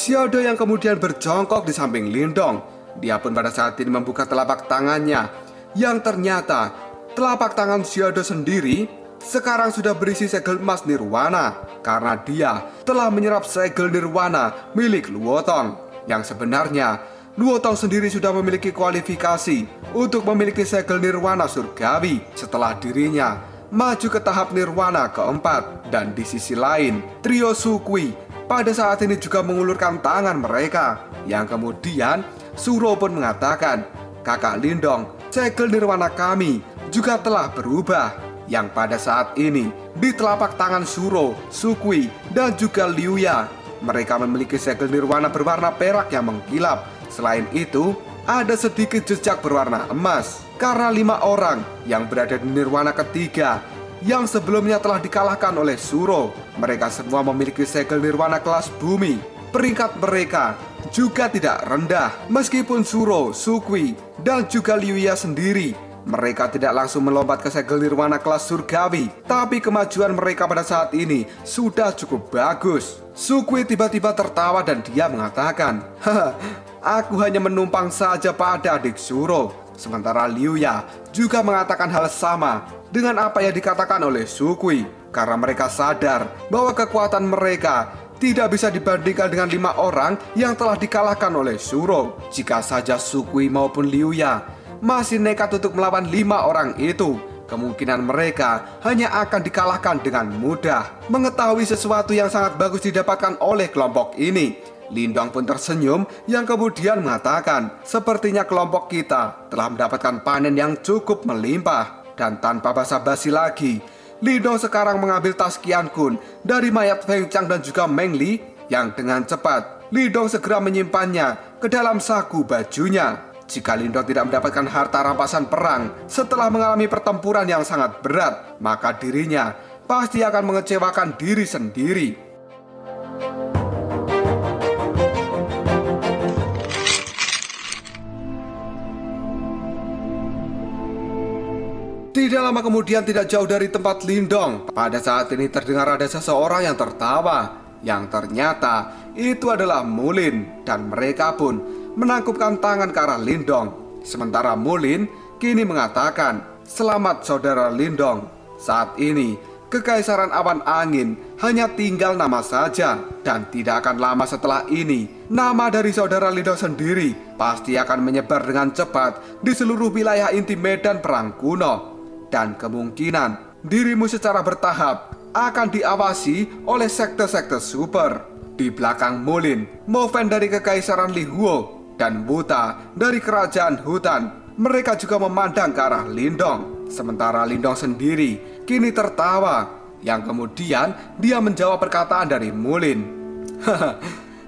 Xiaodo yang kemudian berjongkok di samping Lindong, dia pun pada saat ini membuka telapak tangannya, yang ternyata telapak tangan Xiaodo sendiri sekarang sudah berisi segel emas nirwana, karena dia telah menyerap segel nirwana milik Luotong. Yang sebenarnya Luotong sendiri sudah memiliki kualifikasi untuk memiliki segel nirwana surgawi setelah dirinya maju ke tahap nirwana keempat. Dan di sisi lain, trio Sukui pada saat ini juga mengulurkan tangan mereka, yang kemudian Suro pun mengatakan, "Kakak Lindong, segel nirwana kami juga telah berubah." Yang pada saat ini di telapak tangan Suro, Sukui, dan juga Liuya, mereka memiliki segel nirwana berwarna perak yang mengkilap. Selain itu, ada sedikit jejak berwarna emas karena 5 orang yang berada di nirwana ketiga yang sebelumnya telah dikalahkan oleh Suro. Mereka semua memiliki segel nirwana kelas bumi. Peringkat mereka juga tidak rendah, meskipun Suro, Sukui, dan juga Liuya sendiri Mereka tidak langsung melompat ke segel nirwana kelas surgawi, tapi kemajuan mereka pada saat ini sudah cukup bagus. Sukui tiba-tiba tertawa dan dia mengatakan, "Haha, aku hanya menumpang saja pada adik Shuro." Sementara Liu Ya juga mengatakan hal sama dengan apa yang dikatakan oleh Sukui, karena mereka sadar bahwa kekuatan mereka tidak bisa dibandingkan dengan 5 orang yang telah dikalahkan oleh Shuro. Jika saja Sukui maupun Liu Ya masih nekat untuk melawan 5 orang itu, kemungkinan mereka hanya akan dikalahkan dengan mudah. Mengetahui sesuatu yang sangat bagus didapatkan oleh kelompok ini, Lindong pun tersenyum yang kemudian mengatakan, "Sepertinya kelompok kita telah mendapatkan panen yang cukup melimpah." Dan tanpa basa-basi lagi, Lindong sekarang mengambil tas Qian Kun dari mayat Feng Chang dan juga Meng Li, yang dengan cepat Lindong segera menyimpannya ke dalam saku bajunya. Jika Lindong tidak mendapatkan harta rampasan perang setelah mengalami pertempuran yang sangat berat, maka dirinya pasti akan mengecewakan diri sendiri. Tidak lama kemudian, tidak jauh dari tempat Lindong, pada saat ini terdengar ada seseorang yang tertawa, yang ternyata itu adalah Mulin, dan mereka pun menangkupkan tangan ke arah Lindong. Sementara Mulin kini mengatakan, "Selamat saudara Lindong. Saat ini Kekaisaran Awan Angin hanya tinggal nama saja, dan tidak akan lama setelah ini nama dari saudara Lindong sendiri pasti akan menyebar dengan cepat di seluruh wilayah inti medan perang kuno. Dan kemungkinan dirimu secara bertahap akan diawasi oleh sekte-sekte super." Di belakang Mulin, Moven dari Kekaisaran Lihuo dan Wuta dari Kerajaan Hutan, mereka juga memandang ke arah Lindong. Sementara Lindong sendiri kini tertawa, yang kemudian dia menjawab perkataan dari Mulin.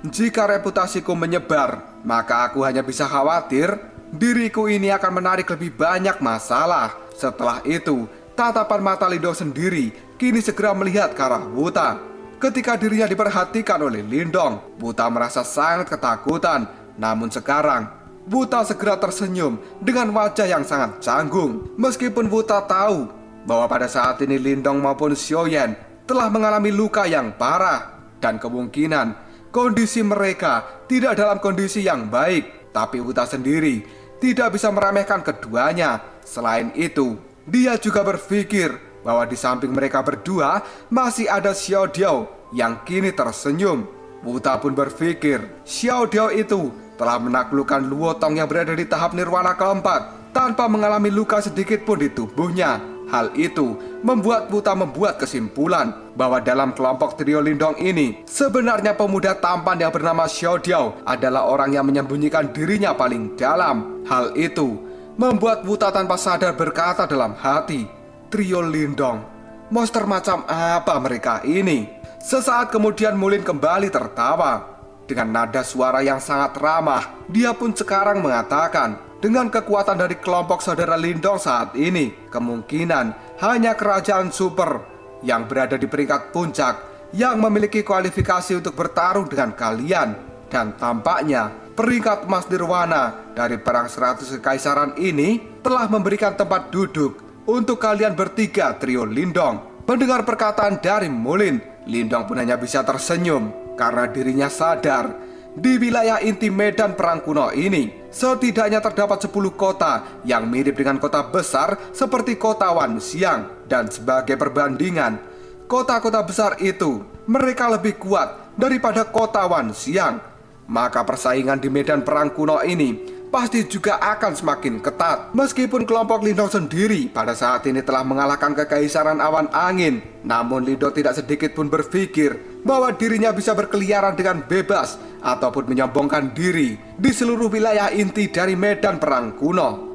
"Jika reputasiku menyebar, maka aku hanya bisa khawatir diriku ini akan menarik lebih banyak masalah." Setelah itu, tatapan mata Lindong sendiri kini segera melihat ke arah Wuta. Ketika dirinya diperhatikan oleh Lindong, Wuta merasa sangat ketakutan. Namun sekarang, Wuta segera tersenyum dengan wajah yang sangat canggung. Meskipun Wuta tahu bahwa pada saat ini Lindong maupun Xiaoyan telah mengalami luka yang parah, dan kemungkinan kondisi mereka tidak dalam kondisi yang baik, tapi Wuta sendiri tidak bisa meremehkan keduanya. Selain itu, dia juga berpikir bahwa di samping mereka berdua masih ada Xiao Diao yang kini tersenyum. Wuta pun berpikir Xiao Diao itu telah menaklukkan Luotong yang berada di tahap nirwana keempat tanpa mengalami luka sedikit pun di tubuhnya. Hal itu membuat Wuta membuat kesimpulan bahwa dalam kelompok trio Lindong ini, sebenarnya pemuda tampan yang bernama Xiao Diao adalah orang yang menyembunyikan dirinya paling dalam. Hal itu membuat Wuta tanpa sadar berkata dalam hati, "Trio Lindong, monster macam apa mereka ini?" Sesaat kemudian Mulin kembali tertawa. Dengan nada suara yang sangat ramah, dia pun sekarang mengatakan, dengan kekuatan dari kelompok saudara Lindong saat ini, kemungkinan hanya kerajaan super yang berada di peringkat puncak yang memiliki kualifikasi untuk bertarung dengan kalian. Dan tampaknya peringkat emas nirwana dari perang 100 kekaisaran ini telah memberikan tempat duduk untuk kalian bertiga trio Lindong. Mendengar perkataan dari Mulin, Lindong pun hanya bisa tersenyum karena dirinya sadar di wilayah inti medan perang kuno ini setidaknya terdapat 10 kota yang mirip dengan kota besar seperti kota Wan Xiang. Dan sebagai perbandingan, kota-kota besar itu mereka lebih kuat daripada kota Wan Xiang. Maka persaingan di medan perang kuno ini pasti juga akan semakin ketat. Meskipun kelompok Lindong sendiri pada saat ini telah mengalahkan Kekaisaran Awan Angin, namun Lindong tidak sedikit pun berpikir bahwa dirinya bisa berkeliaran dengan bebas ataupun menyombongkan diri di seluruh wilayah inti dari medan perang kuno.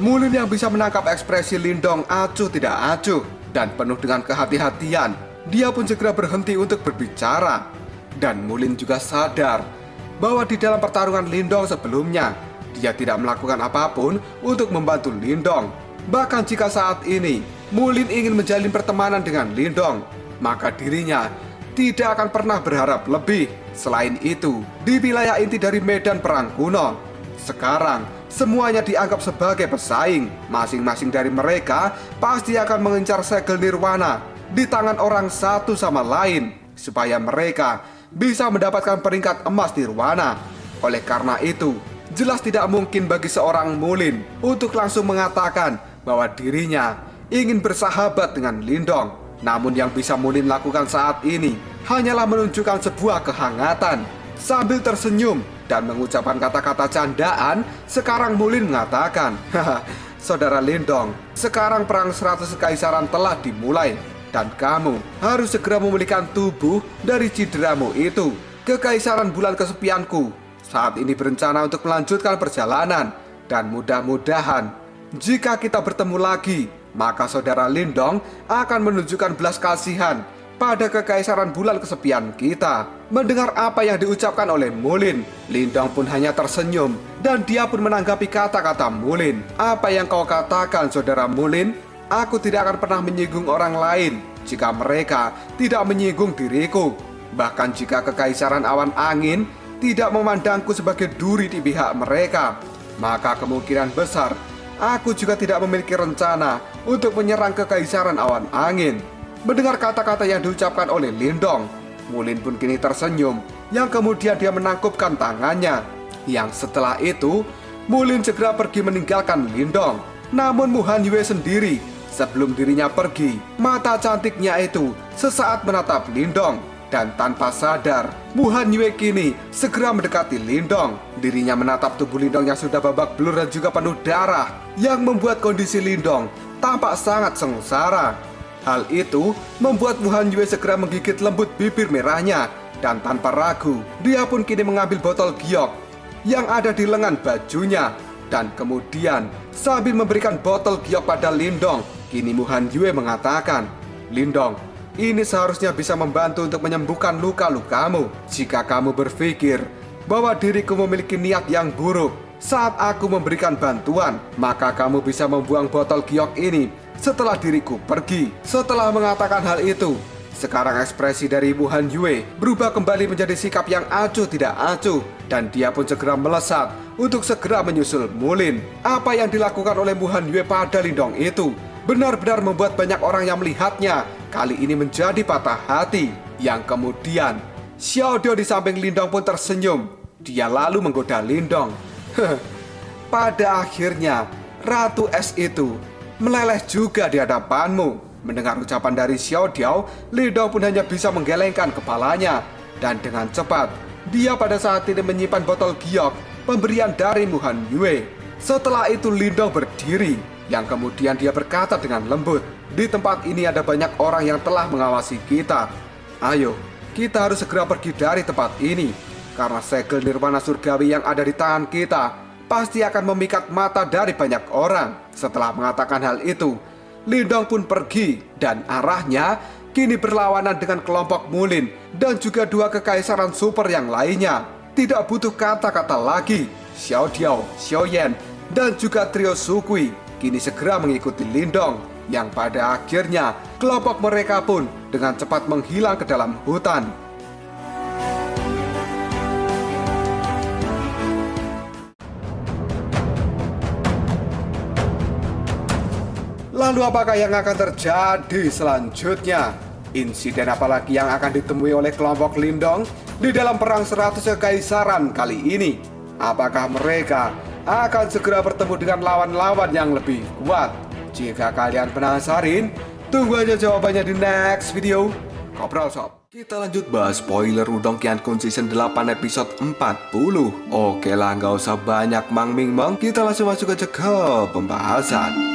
Mulin yang bisa menangkap ekspresi Lindong acuh tidak acuh dan penuh dengan kehati-hatian, dia pun segera berhenti untuk berbicara. Dan Mulin juga sadar bahwa di dalam pertarungan Lindong sebelumnya, dia tidak melakukan apapun untuk membantu Lindong. Bahkan jika saat ini Mulin ingin menjalin pertemanan dengan Lindong, maka dirinya tidak akan pernah berharap lebih. Selain itu, di wilayah inti dari medan perang kuno, sekarang semuanya dianggap sebagai pesaing. Masing-masing dari mereka pasti akan mengincar segel nirwana di tangan orang satu sama lain, supaya mereka bisa mendapatkan peringkat emas nirwana. Oleh karena itu, jelas tidak mungkin bagi seorang Mullin untuk langsung mengatakan bahwa dirinya ingin bersahabat dengan Lindong. Namun yang bisa Mullin lakukan saat ini hanyalah menunjukkan sebuah kehangatan. Sambil tersenyum dan mengucapkan kata-kata candaan, sekarang Mullin mengatakan, "Haha, Saudara Lindong, sekarang perang 100 kekaisaran telah dimulai, dan kamu harus segera memulihkan tubuh dari cederamu itu. Kekaisaran bulan kesepianku saat ini berencana untuk melanjutkan perjalanan, dan mudah-mudahan jika kita bertemu lagi, maka Saudara Lindong akan menunjukkan belas kasihan pada kekaisaran bulan kesepian kita." Mendengar apa yang diucapkan oleh Mullin, Lindong pun hanya tersenyum, dan dia pun menanggapi kata-kata Mullin. "Apa yang kau katakan, Saudara Mullin? Aku tidak akan pernah menyinggung orang lain jika mereka tidak menyinggung diriku. Bahkan jika kekaisaran awan angin tidak memandangku sebagai duri di pihak mereka, maka kemungkinan besar aku juga tidak memiliki rencana untuk menyerang kekaisaran awan angin." Mendengar kata-kata yang diucapkan oleh Lindong, Mullin pun kini tersenyum, yang kemudian dia menangkupkan tangannya. Yang setelah itu, Mullin segera pergi meninggalkan Lindong. Namun Mu Han Yue sendiri, sebelum dirinya pergi, mata cantiknya itu sesaat menatap Lindong. Dan tanpa sadar, Mu Han Yue kini segera mendekati Lindong. Dirinya menatap tubuh Lindong yang sudah babak belur dan juga penuh darah, yang membuat kondisi Lindong tampak sangat sengsara. Hal itu membuat Mu Han Yue segera menggigit lembut bibir merahnya, dan tanpa ragu, dia pun kini mengambil botol giok yang ada di lengan bajunya. Dan kemudian sambil memberikan botol giok pada Lindong, kini Mu Han Yue mengatakan, "Lindong, ini seharusnya bisa membantu untuk menyembuhkan luka-lukamu. Jika kamu berpikir bahwa diriku memiliki niat yang buruk saat aku memberikan bantuan, maka kamu bisa membuang botol giok ini setelah diriku pergi." Setelah mengatakan hal itu, sekarang ekspresi dari Mu Han Yue berubah kembali menjadi sikap yang acuh tidak acuh, dan dia pun segera melesat untuk segera menyusul Mullin. Apa yang dilakukan oleh Mu Han Yue pada Lindong itu benar-benar membuat banyak orang yang melihatnya kali ini menjadi patah hati. Yang kemudian Xiao Diao di samping Lindong pun tersenyum. Dia lalu menggoda Lindong. "Pada akhirnya Ratu Es itu meleleh juga di hadapanmu." Mendengar ucapan dari Xiao Diao, Lindong pun hanya bisa menggelengkan kepalanya. Dan dengan cepat, dia pada saat ini menyimpan botol giok pemberian dari Mu Han Yue. Setelah itu Lindong berdiri, yang kemudian dia berkata dengan lembut, "Di tempat ini ada banyak orang yang telah mengawasi kita. Ayo, kita harus segera pergi dari tempat ini, karena segel nirwana surgawi yang ada di tangan kita pasti akan memikat mata dari banyak orang." Setelah mengatakan hal itu, Lindong pun pergi, dan arahnya kini berlawanan dengan kelompok Mullin dan juga dua kekaisaran super yang lainnya. Tidak butuh kata-kata lagi, Xiao Diao, Xiao Yan, dan juga trio Sukui kini segera mengikuti Lindong, yang pada akhirnya kelompok mereka pun dengan cepat menghilang ke dalam hutan. Lalu apakah yang akan terjadi selanjutnya? Insiden apalagi yang akan ditemui oleh kelompok Lindong di dalam perang 100 kekaisaran kali ini? Apakah mereka akan segera bertemu dengan lawan-lawan yang lebih kuat? Jika kalian penasaran, tunggu aja jawabannya di next video. Ngobrol sob. Kita lanjut bahas spoiler Wudong Qiankun Season 8 episode 40. Oke lah, nggak usah banyak mang-ming-mang, kita langsung masuk aja ke pembahasan.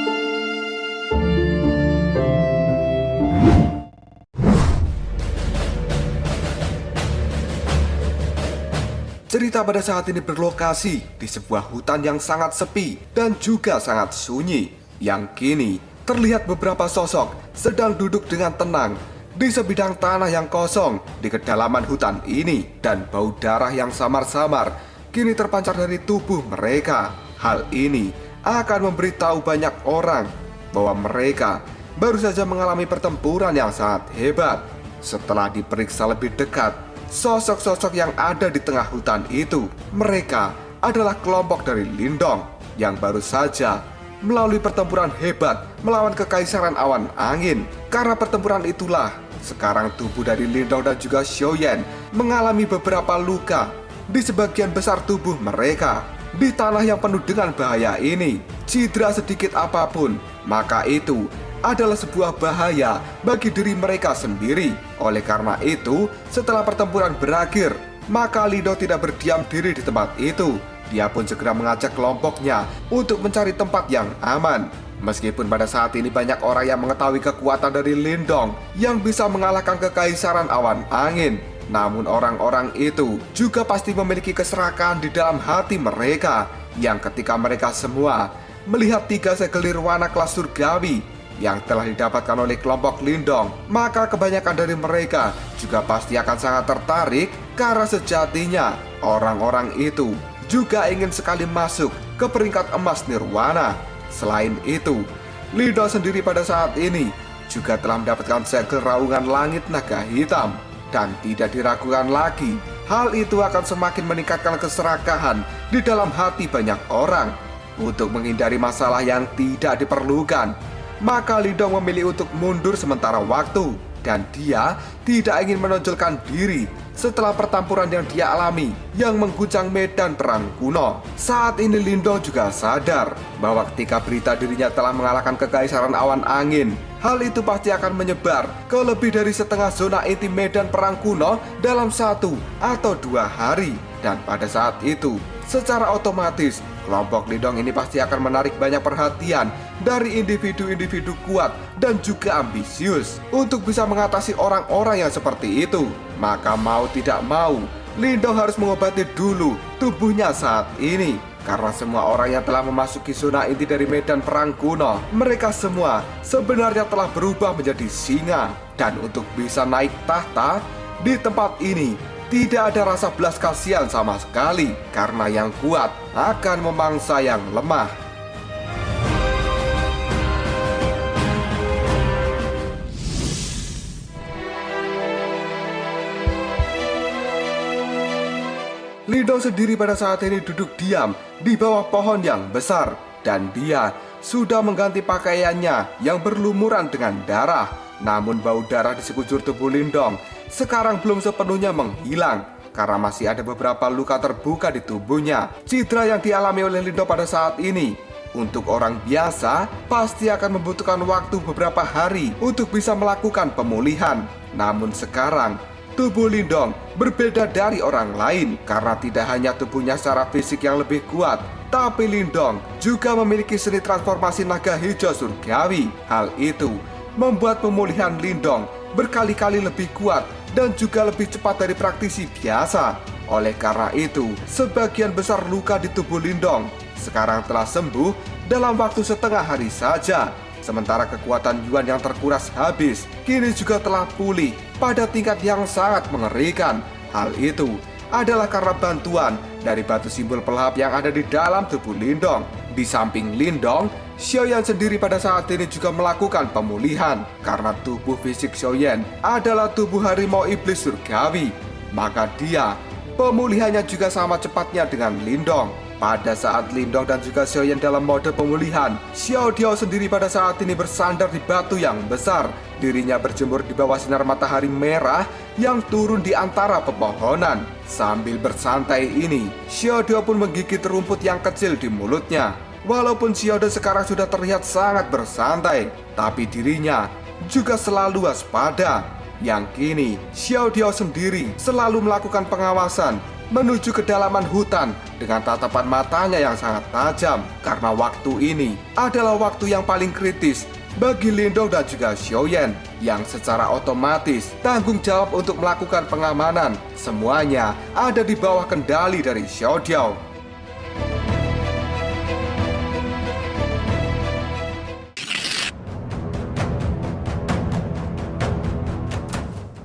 Cerita pada saat ini berlokasi di sebuah hutan yang sangat sepi dan juga sangat sunyi, yang kini terlihat beberapa sosok sedang duduk dengan tenang di sebidang tanah yang kosong di kedalaman hutan ini, dan bau darah yang samar-samar kini terpancar dari tubuh mereka. Hal ini akan memberitahu banyak orang bahwa mereka baru saja mengalami pertempuran yang sangat hebat. Setelah diperiksa lebih dekat, sosok-sosok yang ada di tengah hutan itu, mereka adalah kelompok dari Lindong yang baru saja melalui pertempuran hebat melawan Kekaisaran Awan Angin. Karena pertempuran itulah, sekarang tubuh dari Lindong dan juga Xiaoyan mengalami beberapa luka di sebagian besar tubuh mereka. Di tanah yang penuh dengan bahaya ini, cedera sedikit apapun, maka itu adalah sebuah bahaya bagi diri mereka sendiri. Oleh karena itu, setelah pertempuran berakhir, maka Lindong tidak berdiam diri di tempat itu. Dia pun segera mengajak kelompoknya untuk mencari tempat yang aman. Meskipun pada saat ini banyak orang yang mengetahui kekuatan dari Lindong yang bisa mengalahkan Kekaisaran Awan Angin, namun orang-orang itu juga pasti memiliki keserakahan di dalam hati mereka, yang ketika mereka semua melihat 3 segelir warna kelas surgawi yang telah didapatkan oleh kelompok Lindong, maka kebanyakan dari mereka juga pasti akan sangat tertarik, karena sejatinya orang-orang itu juga ingin sekali masuk ke peringkat emas nirwana. Selain itu, Lindong sendiri pada saat ini juga telah mendapatkan segel raungan langit naga hitam. Dan tidak diragukan lagi, hal itu akan semakin meningkatkan keserakahan di dalam hati banyak orang. Untuk menghindari masalah yang tidak diperlukan, maka Lindong memilih untuk mundur sementara waktu. Dan dia tidak ingin menonjolkan diri setelah pertempuran yang dia alami yang mengguncang medan perang kuno. Saat ini Lindong juga sadar bahwa ketika berita dirinya telah mengalahkan Kekaisaran Awan Angin, hal itu pasti akan menyebar ke lebih dari setengah zona inti medan perang kuno dalam 1 atau 2 hari. Dan pada saat itu, secara otomatis kelompok Lindong ini pasti akan menarik banyak perhatian dari individu-individu kuat dan juga ambisius untuk bisa mengatasi orang-orang yang seperti itu. Maka mau tidak mau, Lindong harus mengobati dulu tubuhnya saat ini. Karena semua orang yang telah memasuki zona inti dari medan perang kuno, mereka semua sebenarnya telah berubah menjadi singa. Dan untuk bisa naik tahta di tempat ini, tidak ada rasa belas kasihan sama sekali, karena yang kuat akan memangsa yang lemah. Lindong sendiri pada saat ini duduk diam di bawah pohon yang besar, dan dia sudah mengganti pakaiannya yang berlumuran dengan darah. Namun bau darah di sekujur tubuh Lindong sekarang belum sepenuhnya menghilang, karena masih ada beberapa luka terbuka di tubuhnya. Cedera yang dialami oleh Lindong pada saat ini untuk orang biasa pasti akan membutuhkan waktu beberapa hari untuk bisa melakukan pemulihan. Namun sekarang tubuh Lindong berbeda dari orang lain, karena tidak hanya tubuhnya secara fisik yang lebih kuat, tapi Lindong juga memiliki seni transformasi naga hijau surgawi. Hal itu membuat pemulihan Lindong berkali-kali lebih kuat dan juga lebih cepat dari praktisi biasa. Oleh karena itu, sebagian besar luka di tubuh Lindong sekarang telah sembuh dalam waktu setengah hari saja. Sementara kekuatan Yuan yang terkuras habis kini juga telah pulih pada tingkat yang sangat mengerikan. Hal itu adalah karena bantuan dari batu simbol pelahap yang ada di dalam tubuh Lindong. Di samping Lindong, Xiaoyan sendiri pada saat ini juga melakukan pemulihan, karena tubuh fisik Xiaoyan adalah tubuh harimau iblis surgawi. Maka dia, pemulihannya juga sama cepatnya dengan Lindong. Pada saat Lindong dan juga Xiaoyan dalam mode pemulihan, Xiao Diao sendiri pada saat ini bersandar di batu yang besar. Dirinya berjemur di bawah sinar matahari merah yang turun di antara pepohonan. Sambil bersantai ini, Xiao Diao pun menggigit rumput yang kecil di mulutnya. Walaupun Xiao Diao sekarang sudah terlihat sangat bersantai, tapi dirinya juga selalu waspada. Yang kini, Xiao Diao sendiri selalu melakukan pengawasan menuju kedalaman hutan dengan tatapan matanya yang sangat tajam, karena waktu ini adalah waktu yang paling kritis bagi Lindong dan juga Xiaoyan, yang secara otomatis tanggung jawab untuk melakukan pengamanan semuanya ada di bawah kendali dari Xiao Diao.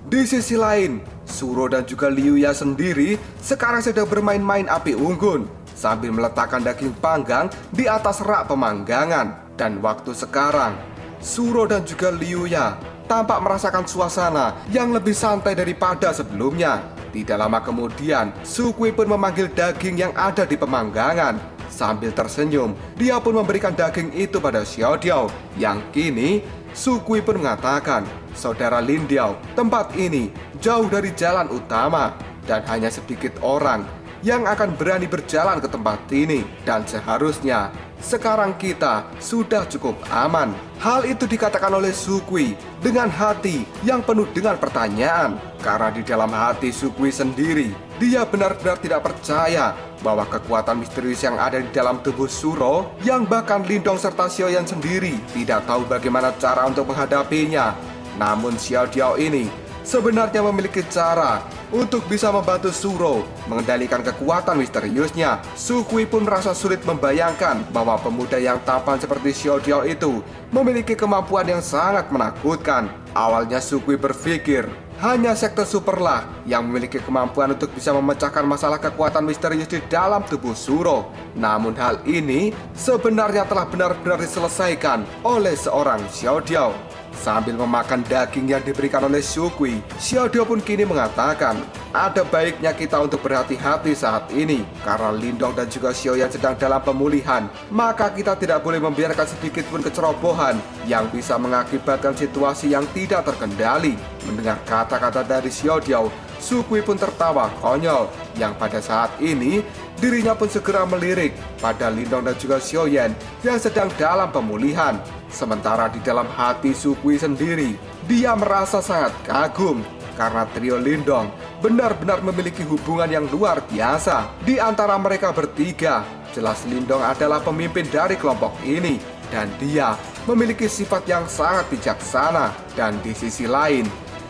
Di sisi lain, Suro dan juga Liu Ya sendiri sekarang sedang bermain-main api unggun sambil meletakkan daging panggang di atas rak pemanggangan. Dan waktu sekarang, Suro dan juga Liu Ya tampak merasakan suasana yang lebih santai daripada sebelumnya. Tidak lama kemudian, Sukui pun memanggil daging yang ada di pemanggangan. Sambil tersenyum, dia pun memberikan daging itu pada Xiao Diao. Yang kini, Sukui pun mengatakan, "Saudara Lin Diao, tempat ini jauh dari jalan utama dan hanya sedikit orang yang akan berani berjalan ke tempat ini. Dan seharusnya sekarang kita sudah cukup aman." Hal itu dikatakan oleh Sukui dengan hati yang penuh dengan pertanyaan. Karena di dalam hati Sukui sendiri, dia benar-benar tidak percaya bahwa kekuatan misterius yang ada di dalam tubuh Suro, yang bahkan Lindong serta Xiaoyan sendiri tidak tahu bagaimana cara untuk menghadapinya. Namun Xiao Diao ini sebenarnya memiliki cara untuk bisa membantu Suro mengendalikan kekuatan misteriusnya. Sukui pun merasa sulit membayangkan bahwa pemuda yang tampan seperti Xiao Diao itu memiliki kemampuan yang sangat menakutkan. Awalnya Sukui berpikir hanya sekte superlah yang memiliki kemampuan untuk bisa memecahkan masalah kekuatan misterius di dalam tubuh Suro. Namun hal ini sebenarnya telah benar-benar diselesaikan oleh seorang Xiao Diao. Sambil memakan daging yang diberikan oleh Sukui, Xiao Diao pun kini mengatakan, ada baiknya kita untuk berhati-hati saat ini. Karena Lindong dan juga Xiaoyan sedang dalam pemulihan, maka kita tidak boleh membiarkan sedikit pun kecerobohan yang bisa mengakibatkan situasi yang tidak terkendali. Mendengar kata-kata dari Xiao Diao, Sukui pun tertawa konyol, yang pada saat ini dirinya pun segera melirik pada Lindong dan juga Xiaoyan yang sedang dalam pemulihan. Sementara di dalam hati Sukui sendiri, dia merasa sangat kagum karena trio Lindong benar-benar memiliki hubungan yang luar biasa. Di antara mereka bertiga, jelas Lindong adalah pemimpin dari kelompok ini dan dia memiliki sifat yang sangat bijaksana. Dan di sisi lain,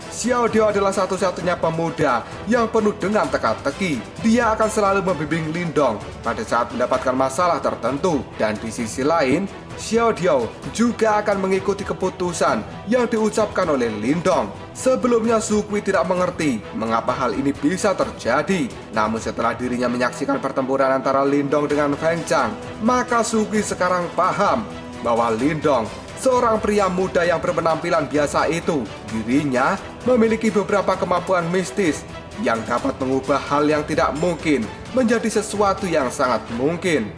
Xiao Diao adalah satu-satunya pemuda yang penuh dengan teka-teki. Dia akan selalu membimbing Lindong pada saat mendapatkan masalah tertentu. Dan di sisi lain, Xiao Diao juga akan mengikuti keputusan yang diucapkan oleh Lindong. Sebelumnya Sukui tidak mengerti mengapa hal ini bisa terjadi. Namun setelah dirinya menyaksikan pertempuran antara Lindong dengan Feng Chang, maka Sukui sekarang paham bahwa Lindong, seorang pria muda yang berpenampilan biasa itu, dirinya memiliki beberapa kemampuan mistis yang dapat mengubah hal yang tidak mungkin menjadi sesuatu yang sangat mungkin.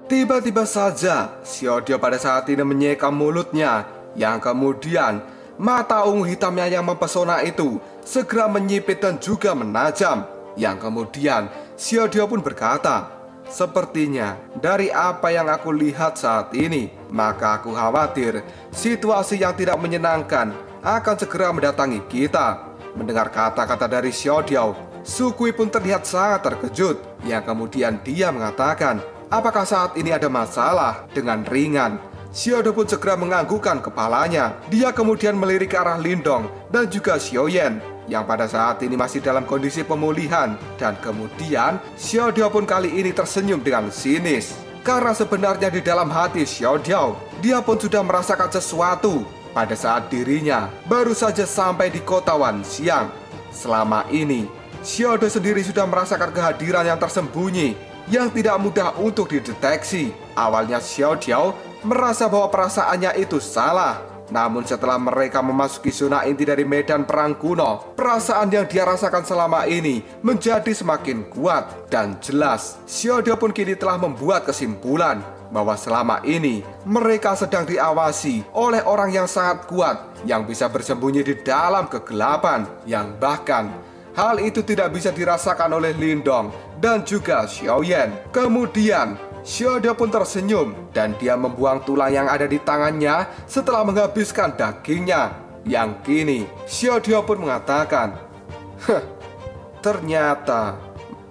Tiba-tiba saja, Xiao Diao pada saat ini menyeka mulutnya, yang kemudian mata ungu hitamnya yang mempesona itu segera menyipit dan juga menajam. Yang kemudian Xiao Diao pun berkata, "Sepertinya dari apa yang aku lihat saat ini, maka aku khawatir situasi yang tidak menyenangkan akan segera mendatangi kita." Mendengar kata-kata dari Xiao Diao, Sukui pun terlihat sangat terkejut. Yang kemudian dia mengatakan, "Apakah saat ini ada masalah?" Dengan ringan, Xiao Diao pun segera menganggukkan kepalanya. Dia kemudian melirik ke arah Lindong dan juga Xiaoyan yang pada saat ini masih dalam kondisi pemulihan. Dan kemudian Xiao Diao pun kali ini tersenyum dengan sinis. Karena sebenarnya di dalam hati Xiao Diao, dia pun sudah merasakan sesuatu pada saat dirinya baru saja sampai di kota Wanxiang. Selama ini, Xiao Diao sendiri sudah merasakan kehadiran yang tersembunyi yang tidak mudah untuk dideteksi. Awalnya Xiao Diao merasa bahwa perasaannya itu salah. Namun setelah mereka memasuki zona inti dari medan perang kuno, perasaan yang dia rasakan selama ini menjadi semakin kuat. Dan jelas, Xiao Diao pun kini telah membuat kesimpulan bahwa selama ini mereka sedang diawasi oleh orang yang sangat kuat yang bisa bersembunyi di dalam kegelapan, yang bahkan hal itu tidak bisa dirasakan oleh Lindong dan juga Xiaoyan. Kemudian Xiao Diao pun tersenyum dan dia membuang tulang yang ada di tangannya setelah menghabiskan dagingnya. Yang kini Xiao Diao pun mengatakan, ternyata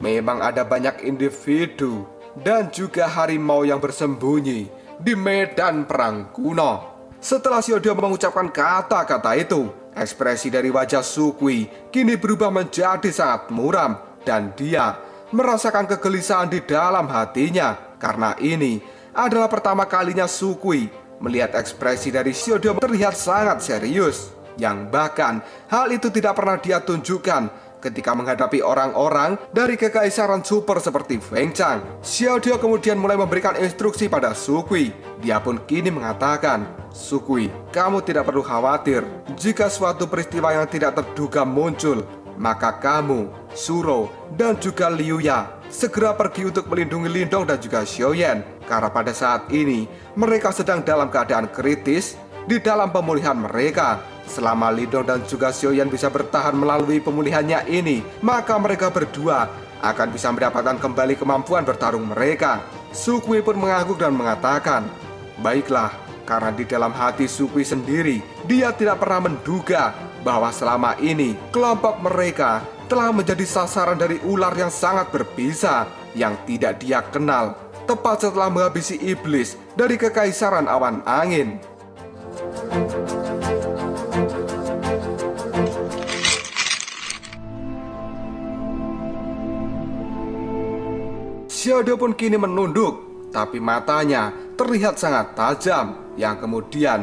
memang ada banyak individu dan juga harimau yang bersembunyi di medan perang kuno. Setelah Xiao Diao mengucapkan kata-kata itu, ekspresi dari wajah Sukui kini berubah menjadi sangat muram dan dia merasakan kegelisahan di dalam hatinya. Karena ini adalah pertama kalinya Sukui melihat ekspresi dari Xiao Diao terlihat sangat serius, yang bahkan hal itu tidak pernah dia tunjukkan Ketika menghadapi orang-orang dari kekaisaran super seperti Feng Chang, Xiao Diao kemudian mulai memberikan instruksi pada Su Kui. Dia pun kini mengatakan, "Su Kui, kamu tidak perlu khawatir. Jika suatu peristiwa yang tidak terduga muncul, maka kamu, Suro, dan juga Liu Ya segera pergi untuk melindungi Lindong dan juga Xiaoyan. Karena pada saat ini, mereka sedang dalam keadaan kritis di dalam pemulihan mereka. Selama Lindong dan juga Xiaoyan bisa bertahan melalui pemulihannya ini, maka mereka berdua akan bisa mendapatkan kembali kemampuan bertarung mereka." Su Kui pun mengangguk dan mengatakan, "Baiklah." Karena di dalam hati Su Kui sendiri, dia tidak pernah menduga bahwa selama ini kelompok mereka telah menjadi sasaran dari ular yang sangat berbisa yang tidak dia kenal, tepat setelah menghabisi iblis dari kekaisaran awan angin. Xiao Diao pun kini menunduk, tapi matanya terlihat sangat tajam. Yang kemudian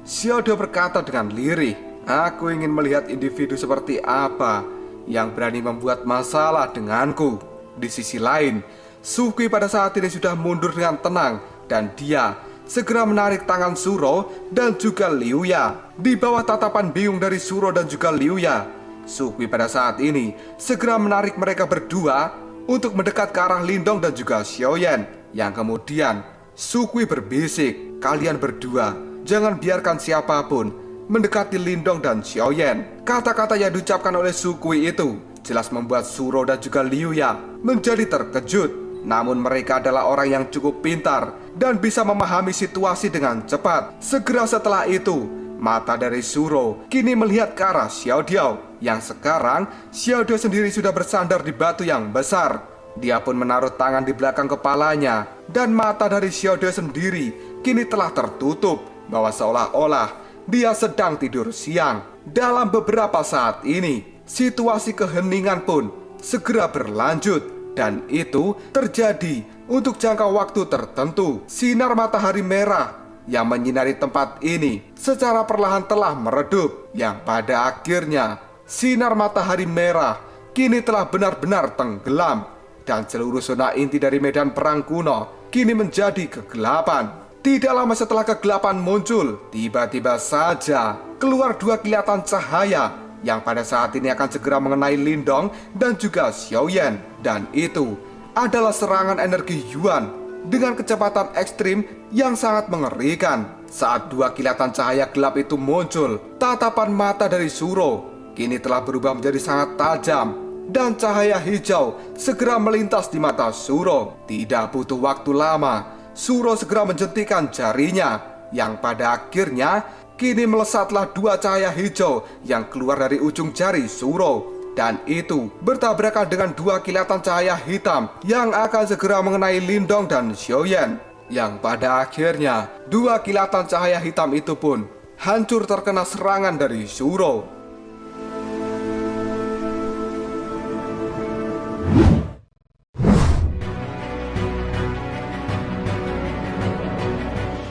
Xiao Diao berkata dengan lirih, "Aku ingin melihat individu seperti apa yang berani membuat masalah denganku." Di sisi lain, Su Kui pada saat ini sudah mundur dengan tenang, dan dia segera menarik tangan Suro dan juga Liu Ya. Di bawah tatapan bingung dari Suro dan juga Liu Ya, Su Kui pada saat ini segera menarik mereka berdua untuk mendekat ke arah Lindong dan juga Xiaoyan. Yang kemudian Su Kui berbisik, "Kalian berdua jangan biarkan siapapun mendekati Lindong dan Xiaoyan." Kata-kata yang diucapkan oleh Su Kui itu jelas membuat Suro dan juga Liu Ya menjadi terkejut. Namun mereka adalah orang yang cukup pintar dan bisa memahami situasi dengan cepat. Segera setelah itu, mata dari Suro kini melihat ke arah Xiao Diao, yang sekarang Xiao Diao sendiri sudah bersandar di batu yang besar. Dia pun menaruh tangan di belakang kepalanya, dan mata dari Xiao Diao sendiri kini telah tertutup, bahwa seolah-olah dia sedang tidur siang. Dalam beberapa saat ini, situasi keheningan pun segera berlanjut, dan itu terjadi untuk jangka waktu tertentu. Sinar matahari merah yang menyinari tempat ini secara perlahan telah meredup, yang pada akhirnya sinar matahari merah kini telah benar-benar tenggelam, dan seluruh zona inti dari medan perang kuno kini menjadi kegelapan. Tidak lama setelah kegelapan muncul, tiba-tiba saja keluar dua kilatan cahaya yang pada saat ini akan segera mengenai Lindong dan juga Xiaoyan. Dan itu adalah serangan energi Yuan dengan kecepatan ekstrim yang sangat mengerikan. Saat dua kilatan cahaya gelap itu muncul, tatapan mata dari Suro kini telah berubah menjadi sangat tajam, dan cahaya hijau segera melintas di mata Suro. Tidak butuh waktu lama, Suro segera menjentikan jarinya, yang pada akhirnya kini melesatlah dua cahaya hijau yang keluar dari ujung jari Suro. Dan itu bertabrakan dengan dua kilatan cahaya hitam yang akan segera mengenai Lindong dan Xiaoyan. Yang pada akhirnya dua kilatan cahaya hitam itu pun hancur terkena serangan dari Suro.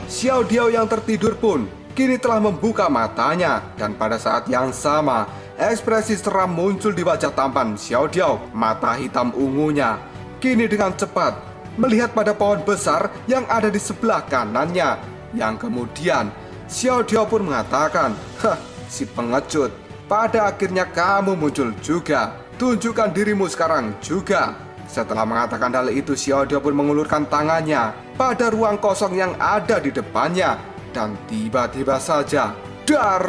Xiao Diao yang tertidur pun kini telah membuka matanya, dan pada saat yang sama ekspresi seram muncul di wajah tampan Xiao Diao. Mata hitam ungunya kini dengan cepat melihat pada pohon besar yang ada di sebelah kanannya. Yang kemudian Xiao Diao pun mengatakan, "Hah, si pengecut, pada akhirnya kamu muncul juga. Tunjukkan dirimu sekarang juga." Setelah mengatakan hal itu, Xiao Diao pun mengulurkan tangannya pada ruang kosong yang ada di depannya, dan tiba-tiba saja, dar!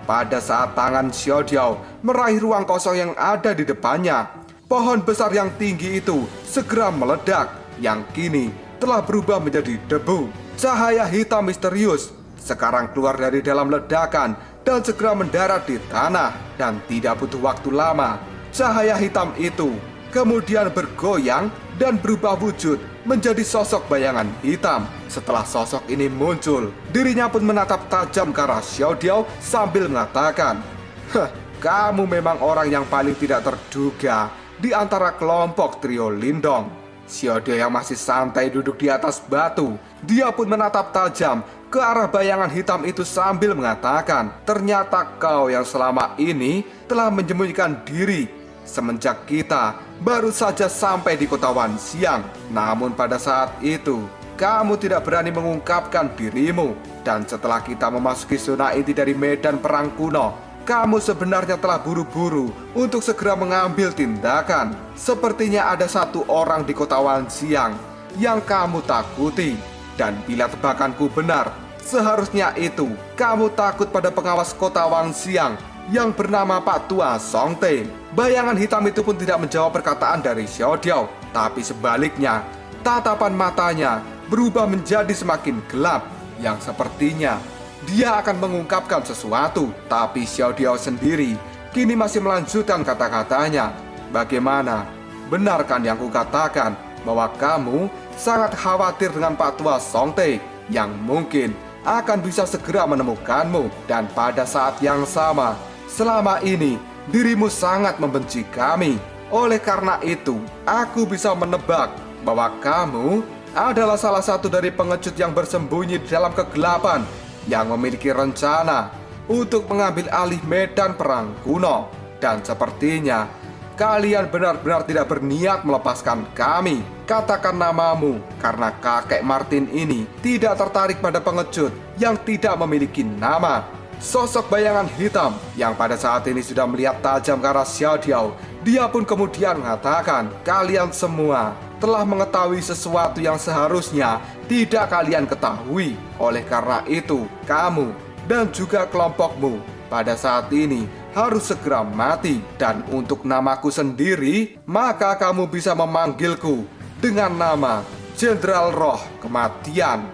Pada saat tangan Xiao Diao meraih ruang kosong yang ada di depannya, pohon besar yang tinggi itu segera meledak, yang kini telah berubah menjadi debu. Cahaya hitam misterius sekarang keluar dari dalam ledakan dan segera mendarat di tanah, dan tidak butuh waktu lama, cahaya hitam itu kemudian bergoyang dan berubah wujud menjadi sosok bayangan hitam. Setelah sosok ini muncul, dirinya pun menatap tajam ke arah Xiao Diao sambil mengatakan, "Heh, kamu memang orang yang paling tidak terduga di antara kelompok trio Lindong." Xiao Diao yang masih santai duduk di atas batu, dia pun menatap tajam ke ke arah bayangan hitam itu sambil mengatakan, ternyata kau yang selama ini telah menyembunyikan diri semenjak kita baru saja sampai di kota Wan Xiang. Namun pada saat itu kamu tidak berani mengungkapkan dirimu. Dan setelah kita memasuki zona inti dari medan perang kuno, kamu sebenarnya telah buru-buru untuk segera mengambil tindakan. Sepertinya ada satu orang di kota Wan Xiang yang kamu takuti. Dan bila tebakanku benar, seharusnya itu kamu takut pada pengawas kota Wan Xiang yang bernama Pak Tua Songte. Bayangan hitam itu pun tidak menjawab perkataan dari Xiao Diao, tapi sebaliknya, tatapan matanya berubah menjadi semakin gelap, yang sepertinya dia akan mengungkapkan sesuatu. Tapi Xiao Diao sendiri kini masih melanjutkan kata-katanya. Bagaimana? Benar kan yang kukatakan bahwa kamu sangat khawatir dengan Pak Tua Songte yang mungkin akan bisa segera menemukanmu. Dan pada saat yang sama, selama ini dirimu sangat membenci kami. Oleh karena itu, aku bisa menebak bahwa kamu adalah salah satu dari pengecut yang bersembunyi di dalam kegelapan, yang memiliki rencana untuk mengambil alih medan perang kuno. Dan sepertinya kalian benar-benar tidak berniat melepaskan kami. Katakan namamu, karena kakek Martin ini tidak tertarik pada pengecut yang tidak memiliki nama. Sosok bayangan hitam yang pada saat ini sudah melihat tajam ke arah Xiao Diao, dia pun kemudian mengatakan, kalian semua telah mengetahui sesuatu yang seharusnya tidak kalian ketahui. Oleh karena itu, kamu dan juga kelompokmu pada saat ini harus segera mati. Dan untuk namaku sendiri, maka kamu bisa memanggilku dengan nama Jenderal Roh Kematian.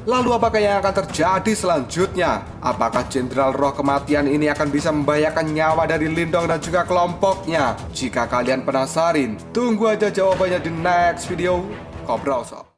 Lalu apakah yang akan terjadi selanjutnya? Apakah Jenderal Roh Kematian ini akan bisa membahayakan nyawa dari Lindong dan juga kelompoknya? Jika kalian penasaran, tunggu aja jawabannya di next video. Ngobrol sob.